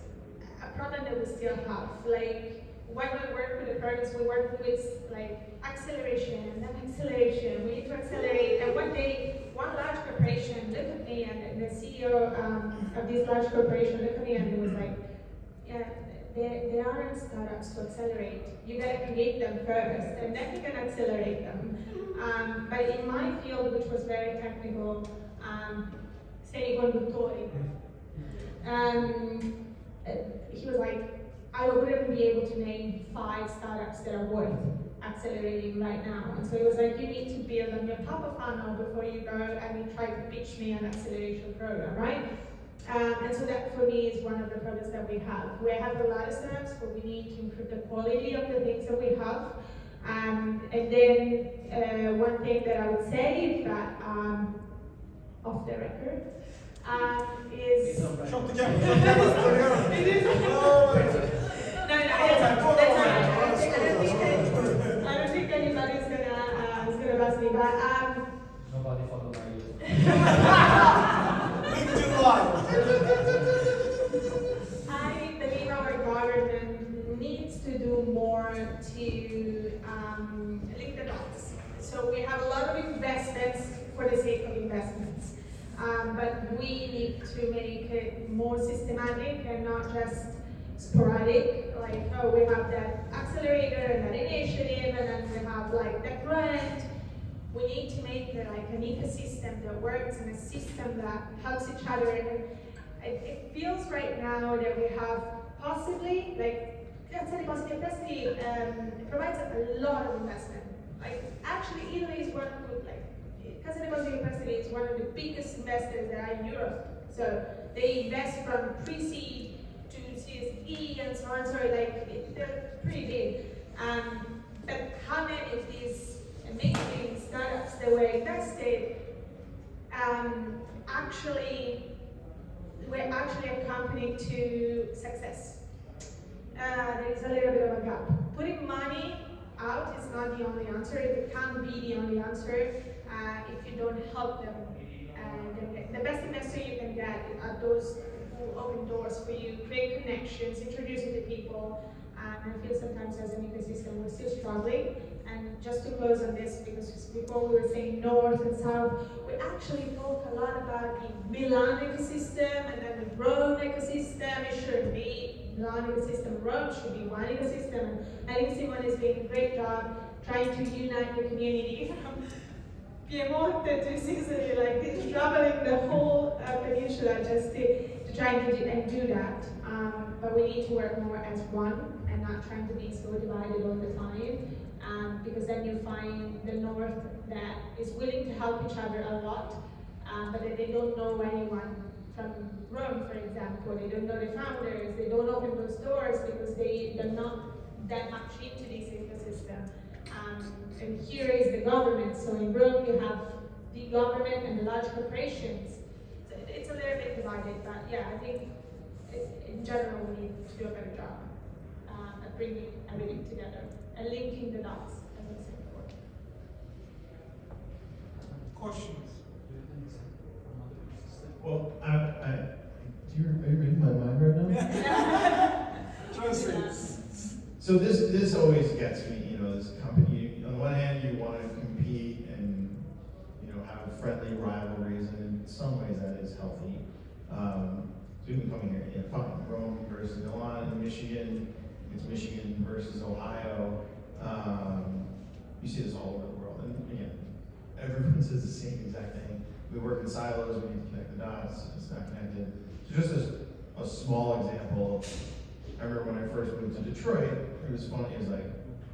a problem that we still have. When we work with the programs, we work with acceleration and then acceleration. We need to accelerate. And one day, one large corporation looked at me, and the CEO of this large corporation looked at me and he was like, "Yeah, there aren't startups to accelerate. You gotta create them first, and then you can accelerate them." But in my field, which was very technical, semiconduttori, he was like, "I wouldn't be able to name 5 startups that are worth accelerating right now." And so he was like, "You need to build on your top of funnel before you go and you try to pitch me an acceleration program, right?" And so that for me is one of the problems that we have. We have a lot of startups, but we need to improve the quality of the things that we have. And then one thing that I would say is that, off the record, is... Shut the camera. It is. Oh, that's all right. I don't think anybody's gonna bust me, but Nobody follow my lead. I believe our government needs to do more to link the dots. So we have a lot of investments for the sake of investments, but we need to make it more systematic and not just sporadic. We have that accelerator and that initiative, and then we have that grant. We need to make it an ecosystem that works and a system that helps each other. And it feels right now that we have possibly, Piazza dei Posti Prestiti provides a lot of investment. Actually, Italy is one of Piazza dei Posti Prestiti is one of the biggest investors that are in Europe. So they invest from pre-seed to Series E and so on. So they're pretty big. But how many of these amazing startups that were invested were actually accompanied to success? There is a little bit of a gap. Putting money out is not the only answer. It can't be the only answer if you don't help them. The best investor you can get are those who open doors for you, create connections, introduce you to people. And I feel sometimes as an ecosystem we're still struggling, And just to close on this, because before we were saying north and south, we actually talk a lot about the Milan ecosystem and then the Rome ecosystem. It should be Milan ecosystem, Rome should be one ecosystem. And I think Simone is doing a great job trying to unite the community from Piemonte to Sicily, like traveling the whole peninsula just to try and do that. But we need to work more as one and not trying to be so divided all the time. Because then you find the north that is willing to help each other a lot, but then they don't know anyone from Rome, for example. They don't know the founders. They don't open those doors because they're not that much into this ecosystem. And here is the government. So in Rome you have the government and the large corporations. So it's a little bit divided, but yeah, I think in general we need to do a better job at bringing everything together and linking the dots, as I said before. Questions? Well, are you reading my mind right now? Translate. So this always gets me, this company, on the one hand you want to compete and, have friendly rivalries, and in some ways that is healthy. Student coming here, fine, Rome versus Milan, in Michigan, it's Michigan versus Ohio. You see this all over the world, and again, everyone says the same exact thing. We work in silos, we need to connect the dots, it's not connected. So just as a small example, I remember when I first moved to Detroit, it was funny, it was like,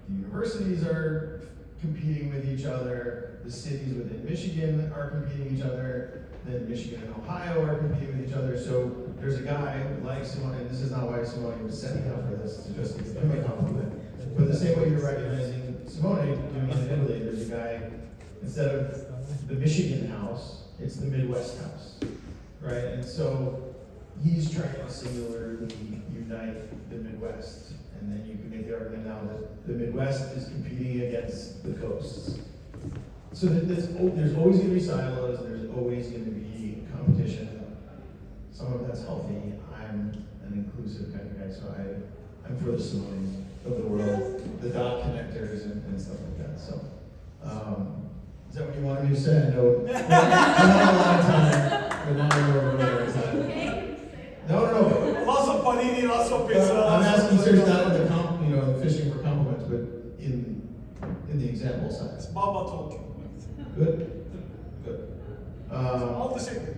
the universities are competing with each other, the cities within Michigan are competing with each other, then Michigan and Ohio are competing with each other. So there's a guy like Simone, and this is not why Simone was setting up for this, to just give him a compliment. But the same way you're recognizing Simone doing it in Italy, there's a guy, instead of the Michigan house, it's the Midwest house, right? And so he's trying to singularly unite the Midwest. And then you can make the argument now that the Midwest is competing against the coasts. So there's always going to be silos, there's always going to be competition. Some of that's healthy. I'm an inclusive kind of guy, so I'm for the Simones of the world, the dot connectors and stuff like that. So, is that what you wanted me to say? I know we're not a lot of time, but now we're running out of time. No. Lots of panini, lots of pizza. I'm asking seriously, not with the fishing for compliments, but in the example side. It's Baba talking. Good. I'll disagree.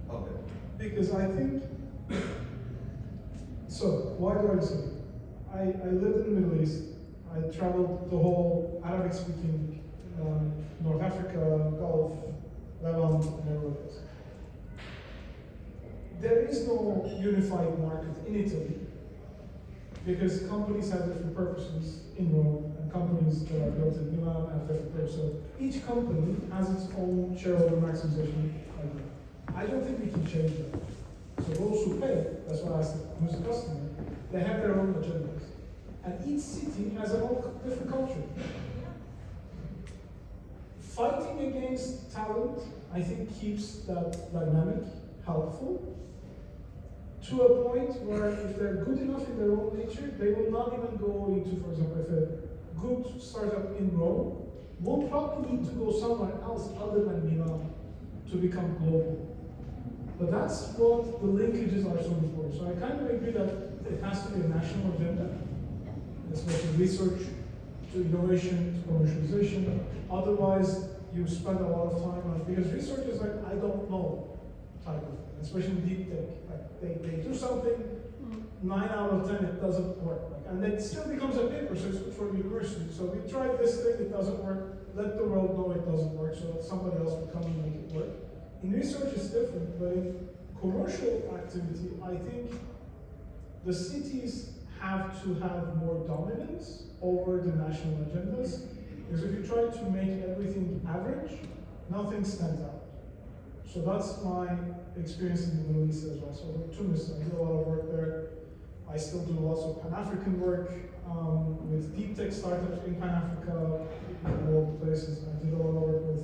Okay. Because I think, so why do I disagree? I lived in the Middle East. I traveled the whole Arabic-speaking North Africa, Gulf, Lebanon, and everywhere else. There is no unified market in Italy because companies have different purposes in Rome and companies that are built in Milan have different purposes. So each company has its own shareholder maximization idea. I don't think we can change that. So those who pay, that's why I said, who's the customer, they have their own agendas. And each city has a whole different culture. Fighting against talent, I think, keeps that dynamic helpful to a point where if they're good enough in their own nature, they will not even go into, for example, if a good startup in Rome will probably need to go somewhere else other than Milan to become global. But that's what the linkages are so important. So I kind of agree that it has to be a national agenda, especially research to innovation to commercialization. Otherwise, you spend a lot of time on it because research is like, I don't know type of thing, especially in deep tech. Like they do something, 9 out of 10 it doesn't work. And it still becomes a paper, so it's good for the university. So we tried this thing, it doesn't work. Let the world know it doesn't work so that somebody else will come and make it work. In research it's different, but in commercial activity, I think the cities have to have more dominance over the national agendas. Because if you try to make everything average, nothing stands out. So that's my experience in the Middle East as well. So Tunis, I did a lot of work there. I still do lots of Pan-African work with deep tech startups in Pan-Africa, in all the places. I did a lot of work with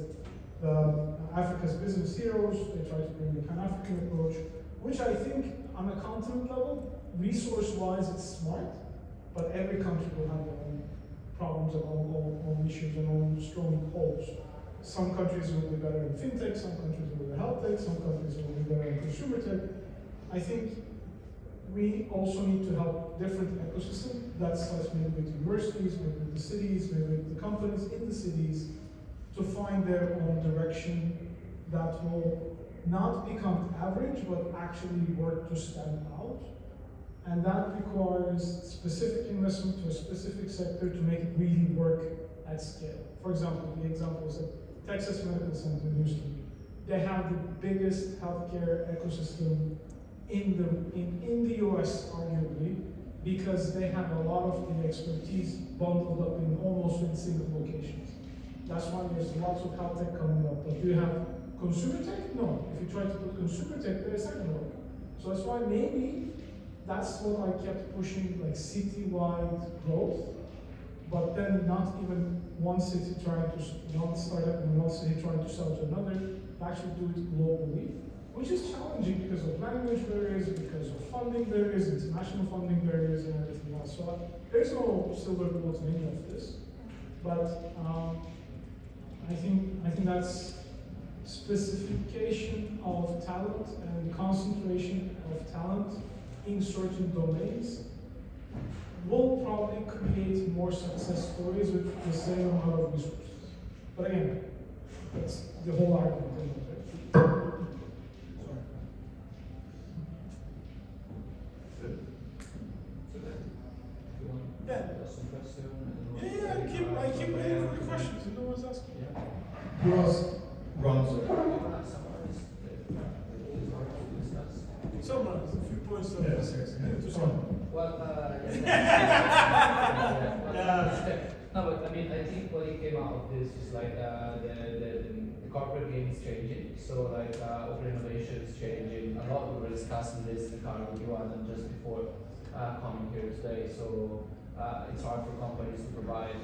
Africa's business heroes. They try to bring the Pan-African approach, which I think on a continent level, resource-wise, it's smart, but every country will have their own problems and own issues and own strong holes. Some countries will be better in fintech, some countries will be health tech, some countries will be better in consumer tech. I think we also need to help different ecosystems. That starts maybe with universities, maybe with the cities, maybe with the companies in the cities, to find their own direction that will not become average, but actually work to stand out. And that requires specific investment to a specific sector to make it really work at scale. For example, the example is that Texas Medical Center in Houston. They have the biggest healthcare ecosystem in the US, arguably, because they have a lot of the expertise bundled up in almost in single locations. That's why there's lots of health tech coming up. But do you have consumer tech? No. If you try to put consumer tech, there is not going to work. So that's why maybe that's what I kept pushing, like city-wide growth, but then not even one city trying to, one startup in one city trying to sell to another, actually do it globally, which is challenging because of language barriers, because of funding barriers, international funding barriers, and everything else. So there's no silver bullet in any of this, but I think that's specification of talent and concentration of talent in certain domains will probably create more success stories with the same amount of resources. But again, that's the whole argument. I keep waiting for the questions, and no one's asking. Who else runs it? Summarize a few points. Yes. Well, no, but I mean, I think what came out of this is like the corporate game is changing. So like open innovation is changing. A lot we were discussing this in the car with you and just before coming here today. So it's hard for companies to provide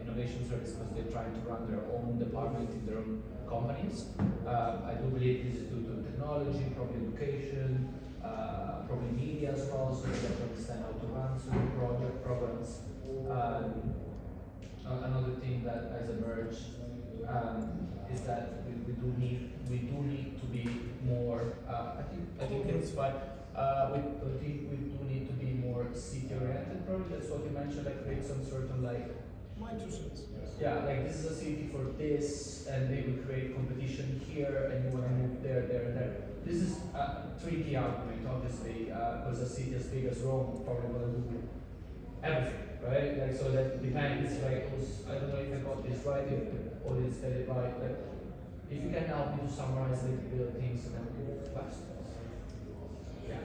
innovation service because they're trying to run their own department in their own companies. I do believe this is due to technology, probably education, probably media as well, so they have to understand how to run certain programs. Another thing that has emerged is that we do need to be more. I think it's fine. We do need to be more city oriented. Probably that's what you mentioned. Like create some sort of like. My 2 cents. Yeah, like this is a city for this, and they will create competition here, and you want to move there, and there. This is a tricky argument, obviously, because a city as big as Rome probably want to do everything, right? Like, so that depends, like, I don't know if I got this right, if the audience got it right, like, if you can help me to summarize a little bit of things and then we'll go questions. Yeah.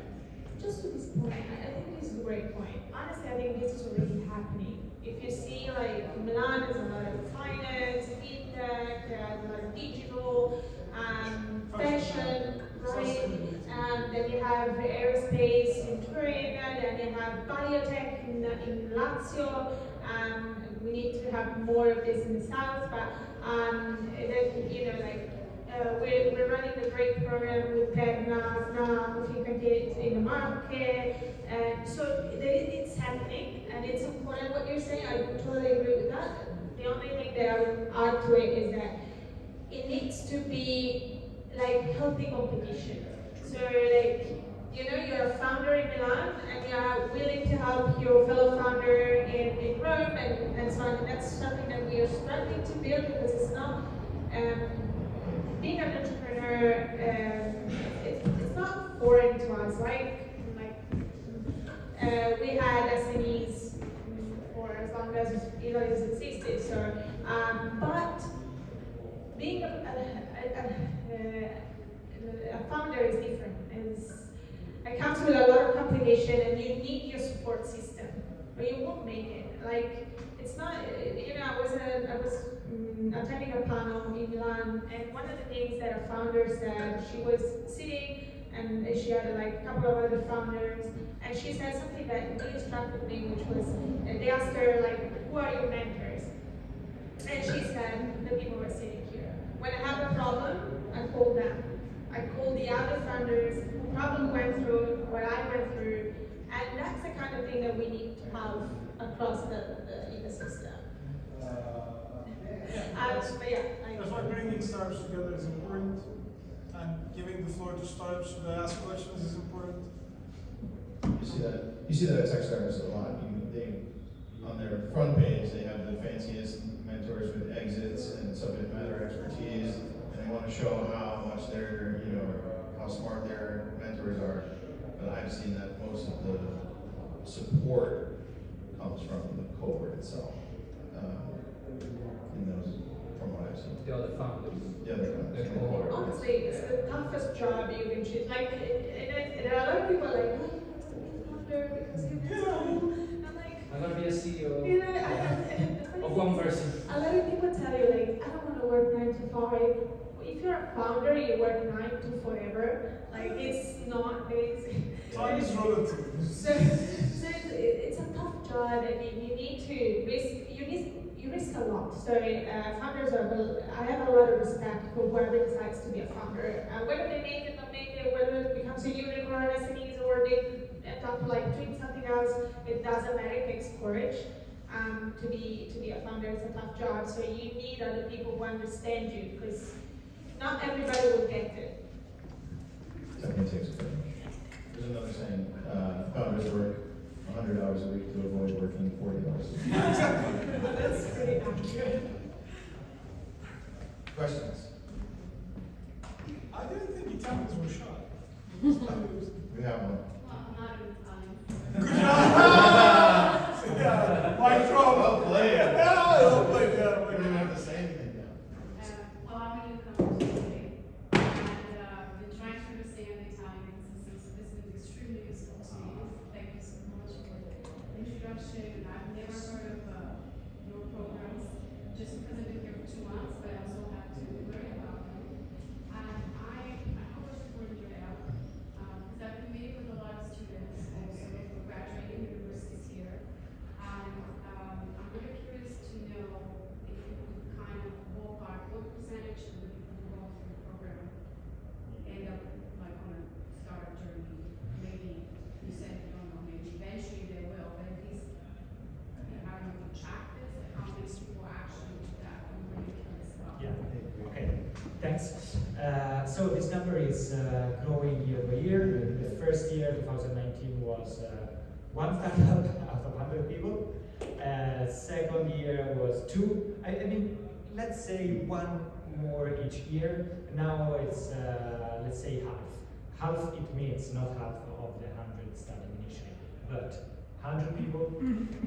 Just to this point, I think this is a great point. Honestly, I think this is already happening. If you see, like, Milan has a lot of finance, fintech, has a lot of digital, fashion, right? Then you have aerospace in Turin, then you have biotech in Lazio. We need to have more of this in the south, but then, you know, like, we're running a great program with Perna now, if you can get it in the market. So it's happening, and it's important what you're saying. I totally agree with that. The only thing that I would add to it is that it needs to be like healthy competition. So like, you know, you're a founder in Milan and you're willing to help your fellow founder in Rome and so on. And that's something that we are struggling to build because it's not being an entrepreneur, it's not foreign to us, right? Like we had SMEs for as long as Elis existed. So, but being a founder is different. It comes with a lot of complication, and you need your support system, or you won't make it. Like it's not. You know, I was attending a panel in Milan, and one of the things that a founder said, she was sitting and she had like a couple of other founders, and she said something that really struck with me, which was, they asked her like, who are your mentors? And she said, the people who are sitting here. When I have a problem, I call them. I call the other founders who probably went through what I went through, and that's the kind of thing that we need to have across the ecosystem. But yeah, That's why bringing startups together is important, and giving the floor to startups so they ask questions is important. You see that at Accelerator a lot. They, on their front page, they have the fanciest mentors with exits and subject matter expertise, and they want to show how much they're, how smart their mentors are. But I've seen that most of the support comes from the cohort itself. In those, from what I've seen. The other founders. The other ones. The cohort. honestly, it's the toughest job you can choose. Like, and a lot of people are like, oh, founder because you can school. I'm like, I'm gonna be a CEO you know, and of one person. a lot of people tell you like, I don't want to work 9 to 5. If you're a founder, you work 9 to forever. Like, it's not easy. Time is relative. So it's a tough job, and you need to risk. You risk a lot. So founders are. I have a lot of respect for whoever decides to be a founder. Whether they make it, not make it, whether it becomes a unicorn, SMEs, or they end up like doing something else, it doesn't matter. It takes courage. To be a founder, it's a tough job. So you need other people who understand you, because not everybody will get it. Definitely takes courage. There's another saying, founders work 100 hours a week to avoid working 40 hours a week. That's pretty accurate. Questions? I didn't think Italians were shy. We have one. Yeah, my trouble. Well played. Yeah, well played, yeah. We don't even have to say anything now. Well, I'm a newcomer to Italy, and been trying to understand the Italian system, so this is extremely useful to me. Thank you so much for the introduction. I've never heard of your programs, just because I've been here for 2 months, but I also have to learn about them. And I have a question for Andrea, because I've been meeting with a lot of students, also for graduating universities here. And I'm really curious to know if you could kind of ballpark what percentage of the people who go through the program end up like on a startup journey. Maybe you said you don't know, maybe eventually they will, but at least I don't know if you track this, like how many people actually do that. I'm really curious about. Yeah, okay, thanks. So this number is growing year by year. The first year, 2019, was one startup out of 100 people. Second year was 2. I mean, let's say 1 more each year. Now it's, let's say half. Half it means not half of the 100 starting initially, but 100 people.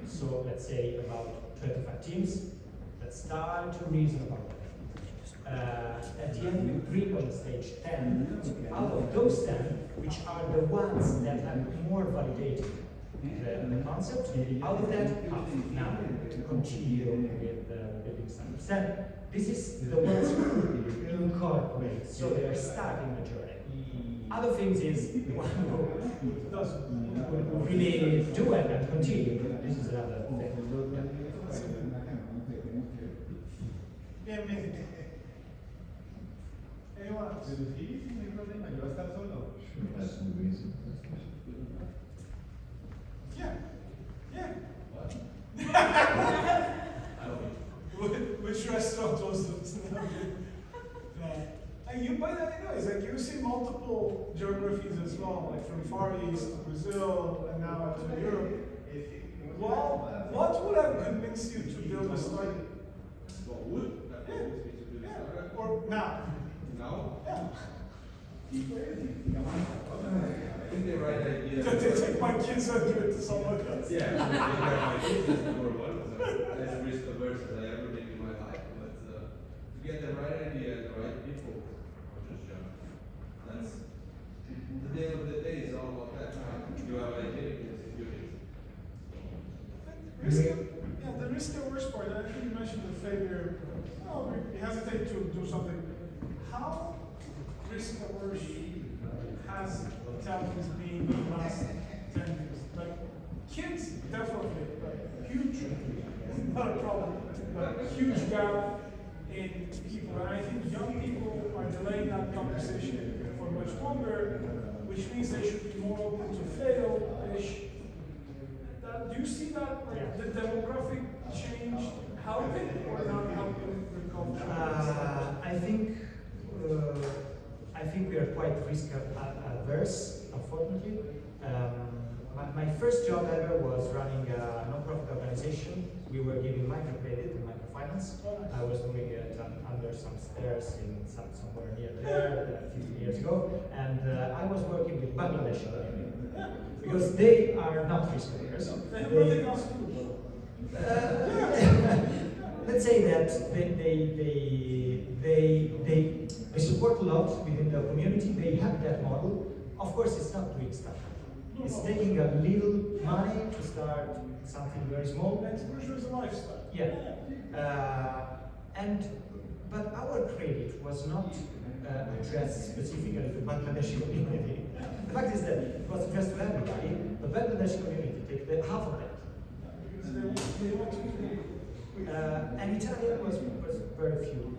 So let's say about 25 teams that start to reason about it. At the end, we bring on stage 10. Out of those 10, which are the ones that have more validated the concept, out of that, half now to continue with building standards. And this is the ones who incorporate, so they are starting the journey. Other things is the one who really do it and continue. This is another thing. Yeah, maybe. Anyone else? That's movies. Yeah. Yeah. Which restaurant was it? And you, by the way, it's like you see multiple geographies as well, like from Far East to Brazil and now to Europe. Well, what would have convinced you to build a startup? Yeah. Or now? Now? Yeah. I think the right idea. They take my kids and give it to someone else. Yeah, I think my kids is number one, because I'm as risk averse as I ever been in my life. But to get the right idea and the right people, I'll just jump. That's the day of the day is all about that. You have an idea, you execute it. Yeah, the risk averse part, I think you mentioned the failure. Oh, we hesitate to do something. How risk averse has Italians been in the last 10 years? Like, kids, definitely, like, huge, not a problem, but huge gap in people. And I think young people are delaying that conversation for much longer, which means they should be more open to fail-ish. do you see that like, the demographic change helping or not helping the culture? I think we are quite risk averse, unfortunately. My first job ever was running a non-profit organization. We were giving microcredit and microfinance. I was doing it under some stairs in somewhere near there 15 years ago, and I was working with Bangladeshi community because they are not risk averse. They have nothing else to do. Let's say that they support a lot within the community. They have that model. Of course, it's not doing stuff. It's taking a little money to start something very small. Entrepreneurship is a lifestyle. Yeah. But our credit was not addressed specifically to Bangladeshi community. The fact is that it was addressed to everybody. The Bangladeshi community take half of that. They want to And Italian was very few.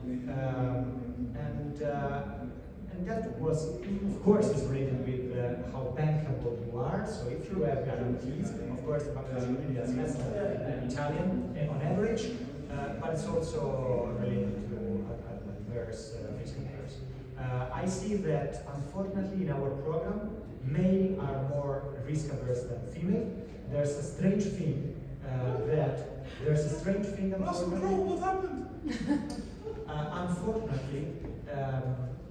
And that was, of course, is related with how bankable you are. So if you have guarantees, of course, the Bangladeshi community has less than Italian on average, but it's also related to adverse risk averse. I see that, unfortunately, in our program, male are more risk averse than female. There's a strange thing unfortunately. What happened? Unfortunately,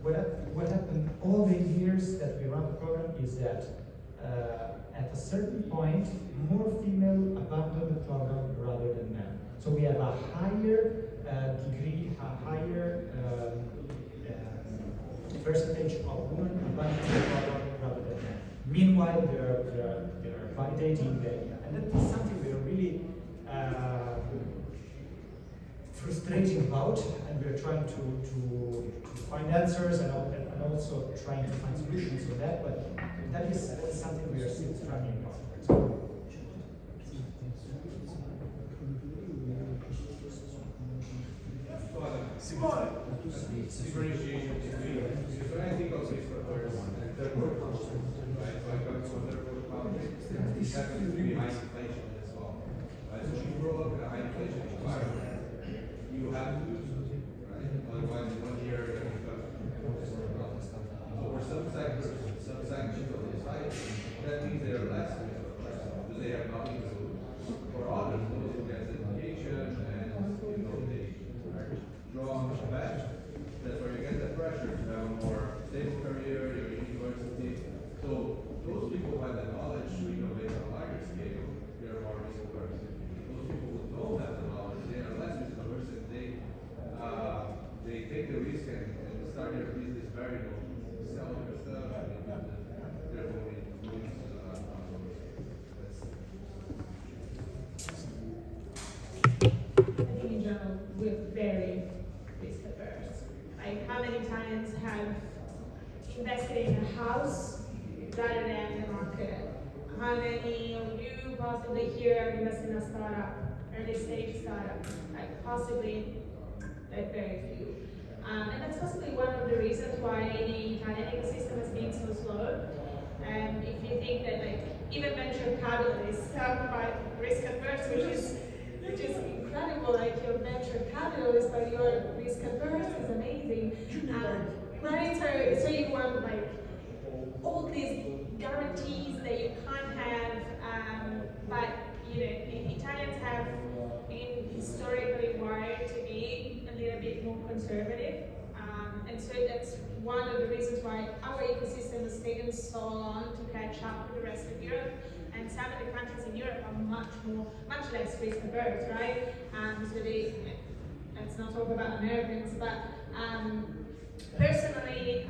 what happened all the years that we run the program is that at a certain point, more female abandon the program rather than men. So we have a higher percentage of women abandoning the program rather than men. Meanwhile, they're validating that, and that is something we are really frustrating about, and we're trying to find answers and also trying to find solutions for that, but that is something we are still struggling on. Differentiation between, because when I think of these papers, they're more constant, right? So I come from their politics, it happens to be high inflation as well. Right? So if you grow up in a high inflation environment, you have to do something, right? Otherwise, in 1 year, you're going to become. So for some sectors of society, that means they are less because they have nothing to do. For others, those who get education and they draw on the back. That's where you get the pressure to have a more stable career, your university. So those people who have the knowledge to innovate on a larger scale, they are more risk averse. Those people who don't have the knowledge, they are less risk averse, and they take the risk and start their business very low, sell their stuff, and therefore it lose. I think in general we're very risk averse. Like how many times have invested in a house rather than the market? How many of you possibly here have invested in a startup, early stage startup? Like possibly like very few. And that's possibly one of the reasons why the Italian ecosystem has been so slow. And if you think that like even venture capitalists are quite risk averse, which is incredible, like your venture capitalist, but your risk averse is amazing. Right, so you want like all these guarantees that you can't have, but the Italians have been historically wired to be a little bit more conservative, and so that's one of the reasons why our ecosystem has taken so long to catch up with the rest of Europe. And some of the countries in Europe are much less risk averse, right? So let's not talk about Americans, but personally,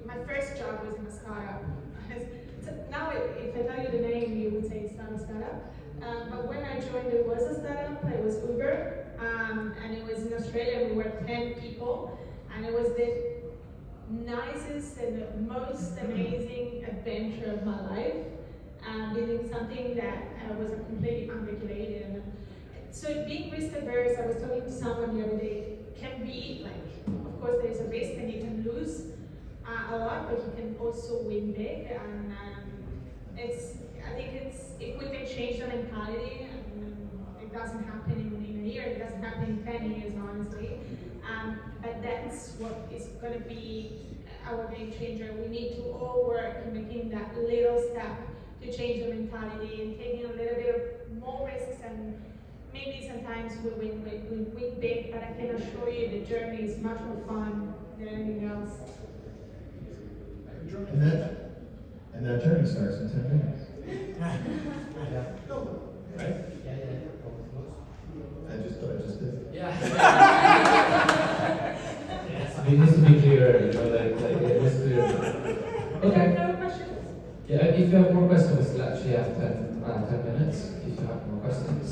my first job was in a startup. So now, if I tell you the name, you would say it's not a startup. But when I joined, it was a startup. It was Uber, and it was in Australia. We were 10 people, and it was the nicest and the most amazing adventure of my life, building something that was completely unregulated. So being risk averse, I was talking to someone the other day, can be like, of course there's a risk and you can lose a lot, but you can also win big. And I think it's, if we can change the mentality, it doesn't happen in a year, it doesn't happen in 10 years, honestly. But that's what is going to be our game changer. We need to all work in making that little step to change the mentality and taking a little bit of more risks, and maybe sometimes we win big, but I can assure you the journey is much more fun than anything else. And that journey starts in 10 minutes. Right? I just did. Yeah. It needs to be clear, like it was clear. Okay. No questions? Yeah, if you have more questions, we'll actually have 10 minutes. If you have more questions,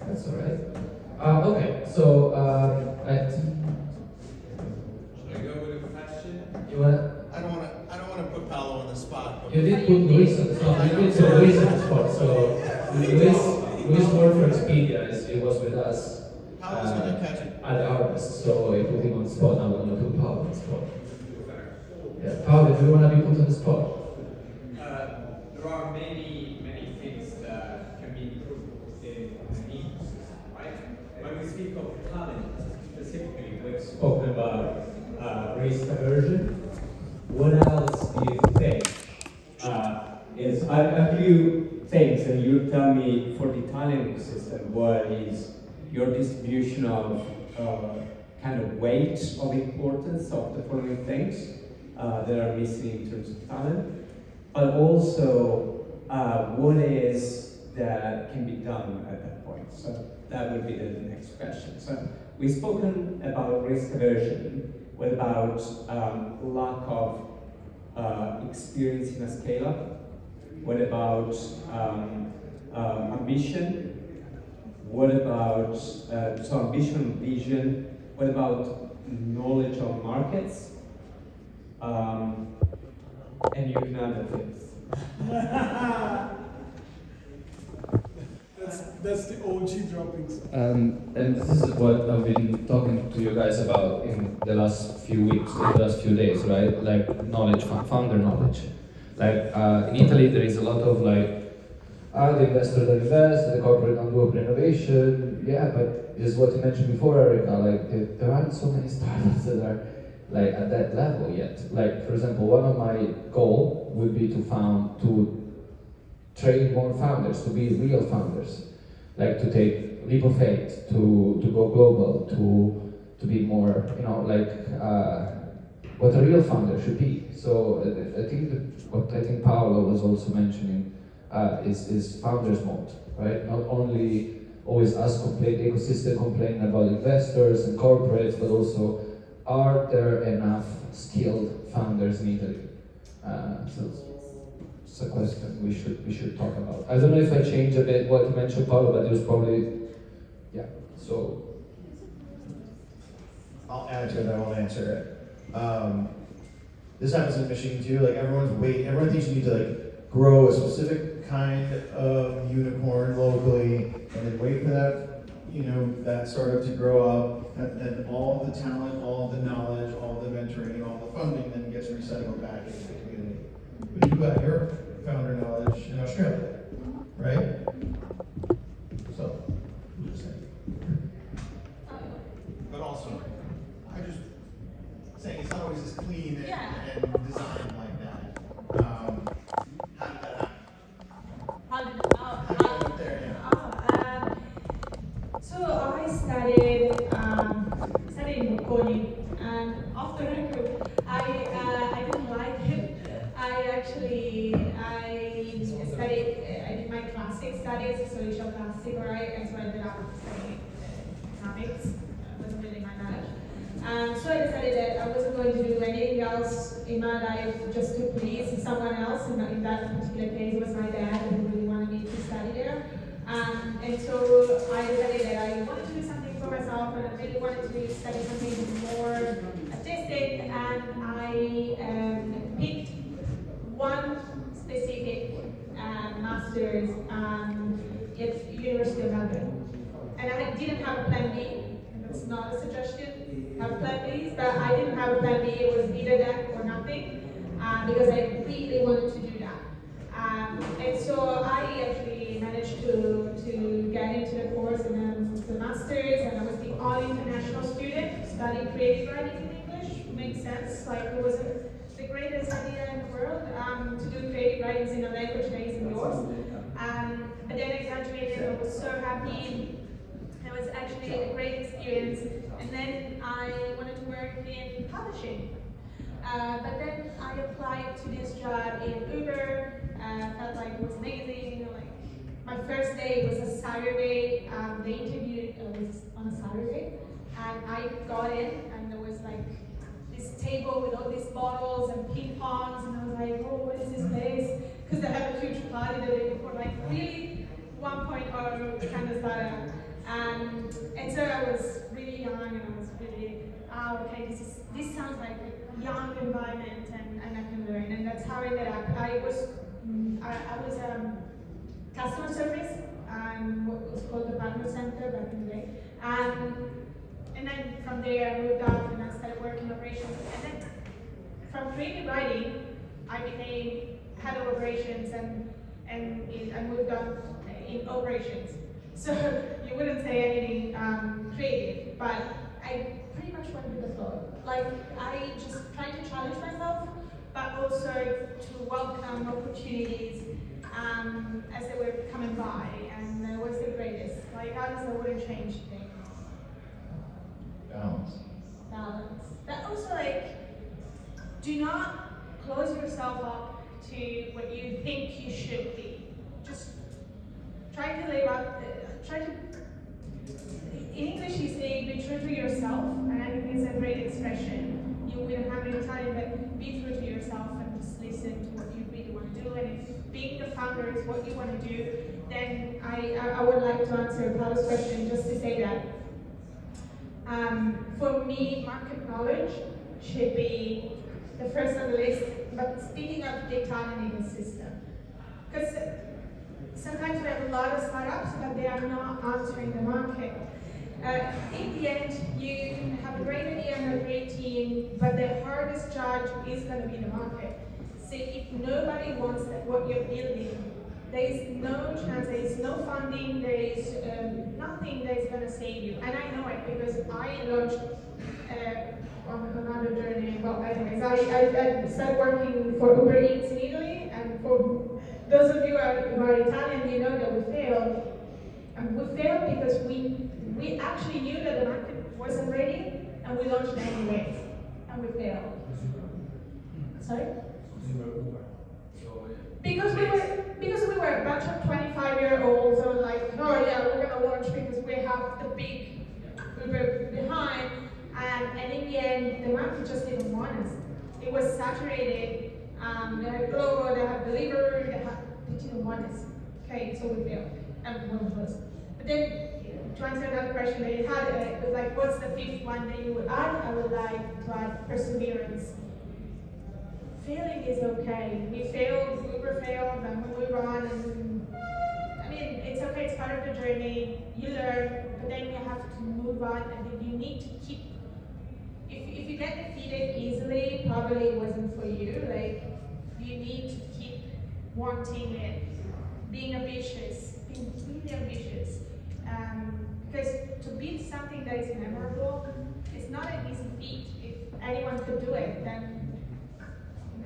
that's all right. Okay, so Should I go with a question? you wanna? I don't wanna put Paolo on the spot. But You did put Luis on the spot. You did put Luis on the spot. So Luis worked for Expedia. He was with us Paolo's gonna catch it. at Harvest. So I put him on the spot. Now we're gonna put Paolo on the spot. Yeah, Paolo, do you wanna be put on the spot? There are many things that can be improved in the ecosystem, right? When we speak of talent specifically, we've spoken about race aversion. What else do you think is a few things, and you tell me for the talent ecosystem, what is your distribution of kind of weight of importance of the following things that are missing in terms of talent, but also what is that can be done at that point. So that would be the next question. So we've spoken about risk aversion. What about lack of experience in a scale-up? What about ambition? What about so ambition, vision? What about knowledge of markets? And you can add the things. That's the OG droppings. And this is what I've been talking to you guys about in the last few weeks, in the last few days, right? Like knowledge, founder knowledge. Like in Italy, there is a lot of like, the investor that invests, the corporate don't do open innovation. Yeah, but is what you mentioned before, Erika. Like there aren't so many startups that are like at that level yet. Like for example, one of my goal would be to train more founders, to be real founders, like to take leap of faith, to go global, to be more, what a real founder should be. So I think what I think Paolo was also mentioning is founders mode, right? Not only always us ecosystem complaining about investors and corporates, but also are there enough skilled founders in Italy? So it's a question we should talk about. I don't know if I changed a bit what you mentioned, Paolo, but it was probably, yeah. So I'll add to it, I won't answer it. This happens in Michigan too, like everyone thinks you need to like grow a specific kind of unicorn locally and then wait for that startup to grow up, and all the talent, all the knowledge, all the mentoring, all the funding then gets recycled back into the community. But you've got your founder knowledge in Australia, right? So, I'm just saying. But also, I just saying it's not always as clean and designed like that. How did that happen? How did it Up there, yeah. So I studied in Bocconi, and off the record, I didn't like it. I did my classic studies, so initial classic, right? And so I ended up studying economics. It wasn't really my knowledge. So I decided that I wasn't going to do anything else in my life just to please someone else. In that particular case, it was my dad who really wanted me to study there. And so I decided that I wanted to do something for myself, and I really wanted to study something more artistic, and I picked one specific master's at University of Melbourne. And I didn't have a plan B, and that's not a suggestion, have plan Bs, but I didn't have a plan B. It was either that or nothing, because I really wanted to do that. And so I actually managed to get into the course and the masters, and I was the only international student studying creative writing in English. Makes sense. Like it was the greatest idea in the world to do creative writings in a language that isn't yours. But then I graduated. I was so happy. It was actually a great experience. And then I wanted to work in publishing. But then I applied to this job in Uber. Felt like it was amazing. Like my first day was a Saturday. The interview was on a Saturday, and I got in, and there was like this table with all these bottles and ping pongs, and I was like, oh, what is this place? Because they had a huge party the day before, like really 1.0 kind of startup. And so I was really young, and I was really, okay, this sounds like a young environment, and I can learn, and that's how I ended up. I was customer service, what was called the partner center back in the day, and then from there I moved up and I started working operations, and then from creative writing I became head of operations, and I moved up in operations. So you wouldn't say anything creative, but I pretty much went with the flow. Like I just tried to challenge myself, but also to welcome opportunities as they were coming by, and it was the greatest. Like honestly, I wouldn't change things. Balance. But also, like, do not close yourself up to what you think you should be. Just try to live up. In English, you say be true to yourself, and I think it's a great expression. We don't have any time, but be true to yourself and just listen to what you really want to do. And if being the founder is what you want to do, then I would like to answer Paolo's question just to say that for me, market knowledge should be the first on the list. But speaking of the Italian ecosystem, because sometimes we have a lot of startups, but they are not answering the market. In the end, you can have a great idea and a great team, but the hardest judge is going to be the market. So if nobody wants what you're building, there is no chance, there is no funding, there is nothing that is going to save you. And I know it because I launched on another journey. Well, anyways, I started working for Uber Eats in Italy, and for those of you who are Italian, you know that we failed. And we failed because we actually knew that the market wasn't ready, and we launched anyways, and we failed. Sorry? Because we were a bunch of 25-year-olds, who were like, oh yeah, we're gonna launch because we have the big Uber behind, and in the end, the market just didn't want us. It was saturated. They had Glovo, they had Deliveroo, they didn't want us. Okay, so we failed, and one of us. But then, to answer another question that you had, it was like, what's the fifth one that you would add? I would like to add perseverance. Failing is okay. We failed, Uber failed, and we move on. And I mean, it's okay, it's part of the journey. You learn, but then you have to move on, and you need to keep. If you get defeated easily, probably it wasn't for you. Like, you need to keep wanting it, being ambitious, being really ambitious. Because to build something that is memorable, it's not an easy feat. If anyone could do it, then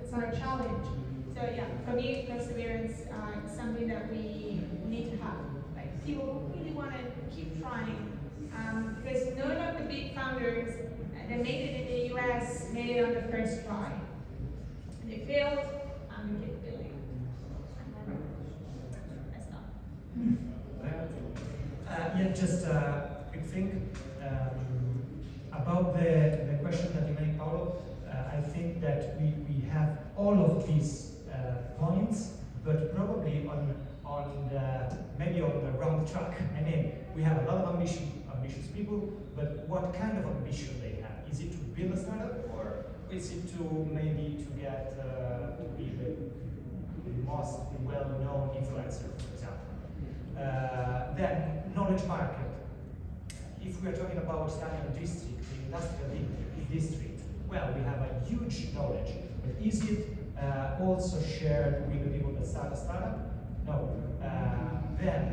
it's not a challenge. So yeah, for me, perseverance is something that we need to have. Like people who really want to keep trying. Because none of the big founders that made it in the US made it on the first try. They failed, and they kept building. That's not. Yeah, just a quick thing about the question that you made, Paolo. I think that we have all of these points, but probably maybe on the wrong track. I mean, we have a lot of ambitious people, but what kind of ambition they have? Is it to build a startup, or is it to maybe to get to be the most well-known influencer, for example? Then knowledge market. If we are talking about Italian district, the industrial district, well, we have a huge knowledge, but is it also shared with the people that start a startup? No. Then,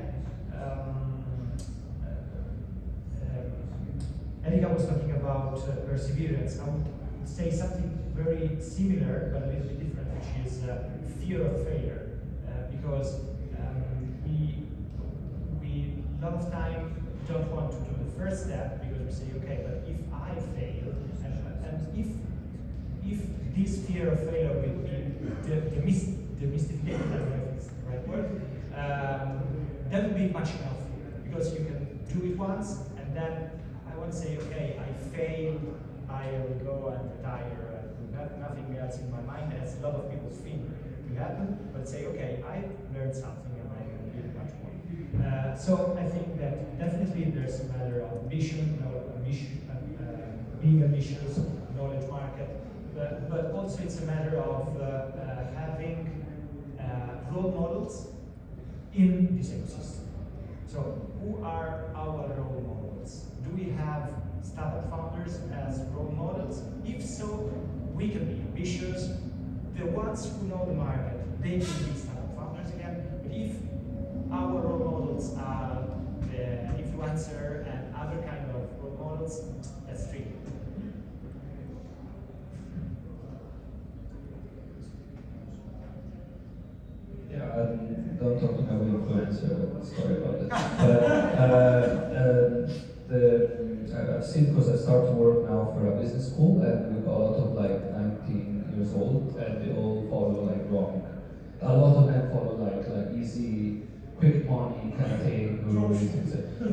Erika was talking about perseverance. I would say something very similar but a little bit different, which is fear of failure. Because we a lot of time don't want to do the first step because we say, okay, but if I fail, and if this fear of failure will be demystificated, I don't know if it's the right word, that would be much healthier because you can do it once and then I won't say, okay, I failed, I will go and retire and do nothing else in my mind, as a lot of people think will happen, but say, okay, I learned something and I can do much more. So I think that definitely there's a matter of ambition, being ambitious, knowledge market, but also it's a matter of having role models in this ecosystem. So who are our role models? Do we have startup founders as role models? If so, we can be ambitious. The ones who know the market, they can be startup founders again. But if our role models are the influencer and other kind of role models, that's tricky. Yeah, don't talk about influencer, sorry about that. But I've seen, because I start to work now for a business school and we've got a lot of like 19 years old and they all follow like wrong. A lot of them follow like easy, quick money kind of thing,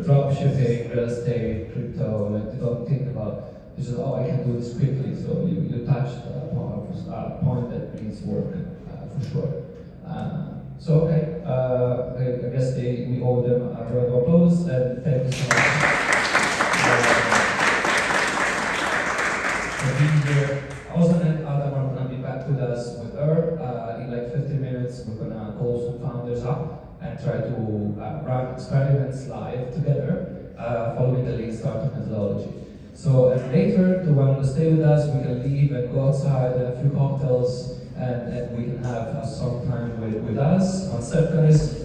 drop shipping, real estate, crypto, like they don't think about, they just, oh, I can do this quickly. So you touched a point that needs work for sure. So okay, I guess we owe them a round of applause and thank you so much for being here. Ozan and Adam are going to be back with us with Earl. In like 15 minutes, we're going to call some founders up and try to run experiments live together, following the Lean Startup methodology. So later, the one to stay with us, we can leave and go outside, a few cocktails, and we can have some time with us on set, guys.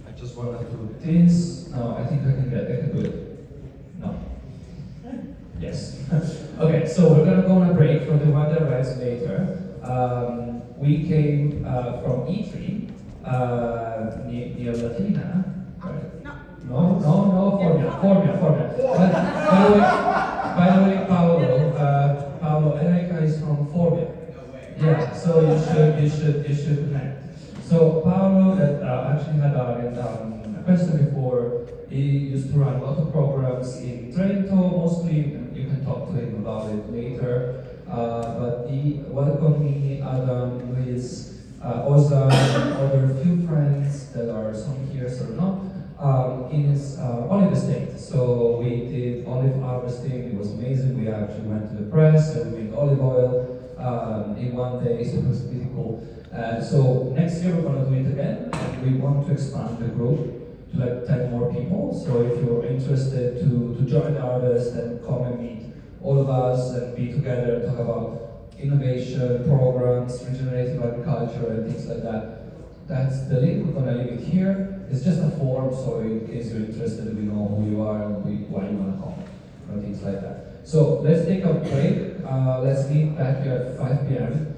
I just want to do this. No, I think I can do it. No. Yes. Okay, so we're gonna go on a break for the one that arrives later. We came from E3 near Latina. Right? No, Formia. By the way, Paolo, Erika is from Formia. Yeah, so you should connect. So Paolo actually had a question before. He used to run a lot of programs in Trento, mostly. You can talk to him about it later. But he welcomed me, Adam, Luis, Ozan, and other few friends that are some here, some not, in his olive estate. So we did olive harvesting. It was amazing. We actually went to the press and we made olive oil in one day. So it was pretty cool. So next year we're going to do it again. And we want to expand the group to like 10 more people. So if you're interested to join the harvest and come and meet all of us and be together and talk about innovation, programs, regenerative agriculture and things like that, that's the link. We're gonna leave it here. It's just a form, so in case you're interested, we know who you are and why you wanna come, and things like that. So let's take a break. Let's meet back here at 5 p.m.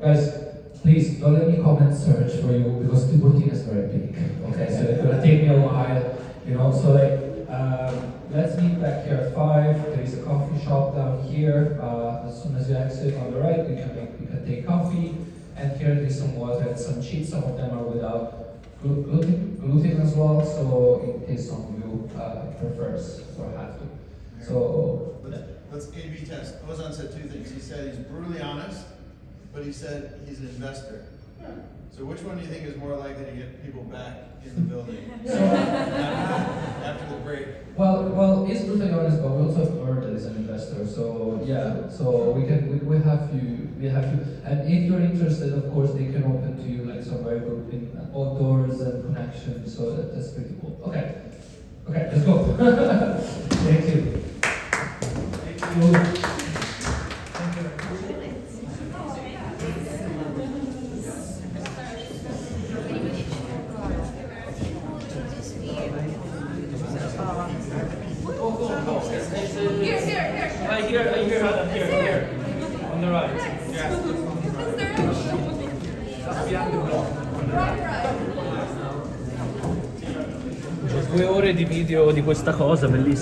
Guys, please don't let me comment search for you because Tiburtina is very big. Okay, so it's gonna take me a while, you know. So let's meet back here at 5. There is a coffee shop down here. As soon as you exit on the right, you can take coffee. And here there is some water and some cheese. Some of them are without gluten as well. So in case some of you prefers or have to. So let's A/B test. Ozan said two things. He said he's brutally honest, but he said he's an investor. So which one do you think is more likely to get people back in the building after the break? Well, he's brutally honest, but we also have Earl that is an investor. So yeah, so we have you, and if you're interested, of course, they can open to you like some very good outdoors and connections. So that's pretty cool. Okay, let's go. Thank you. Thank you. I hear Adam here. On the right. Yes. Just behind the block. C'ho 2 ore di video di questa cosa, bellissima.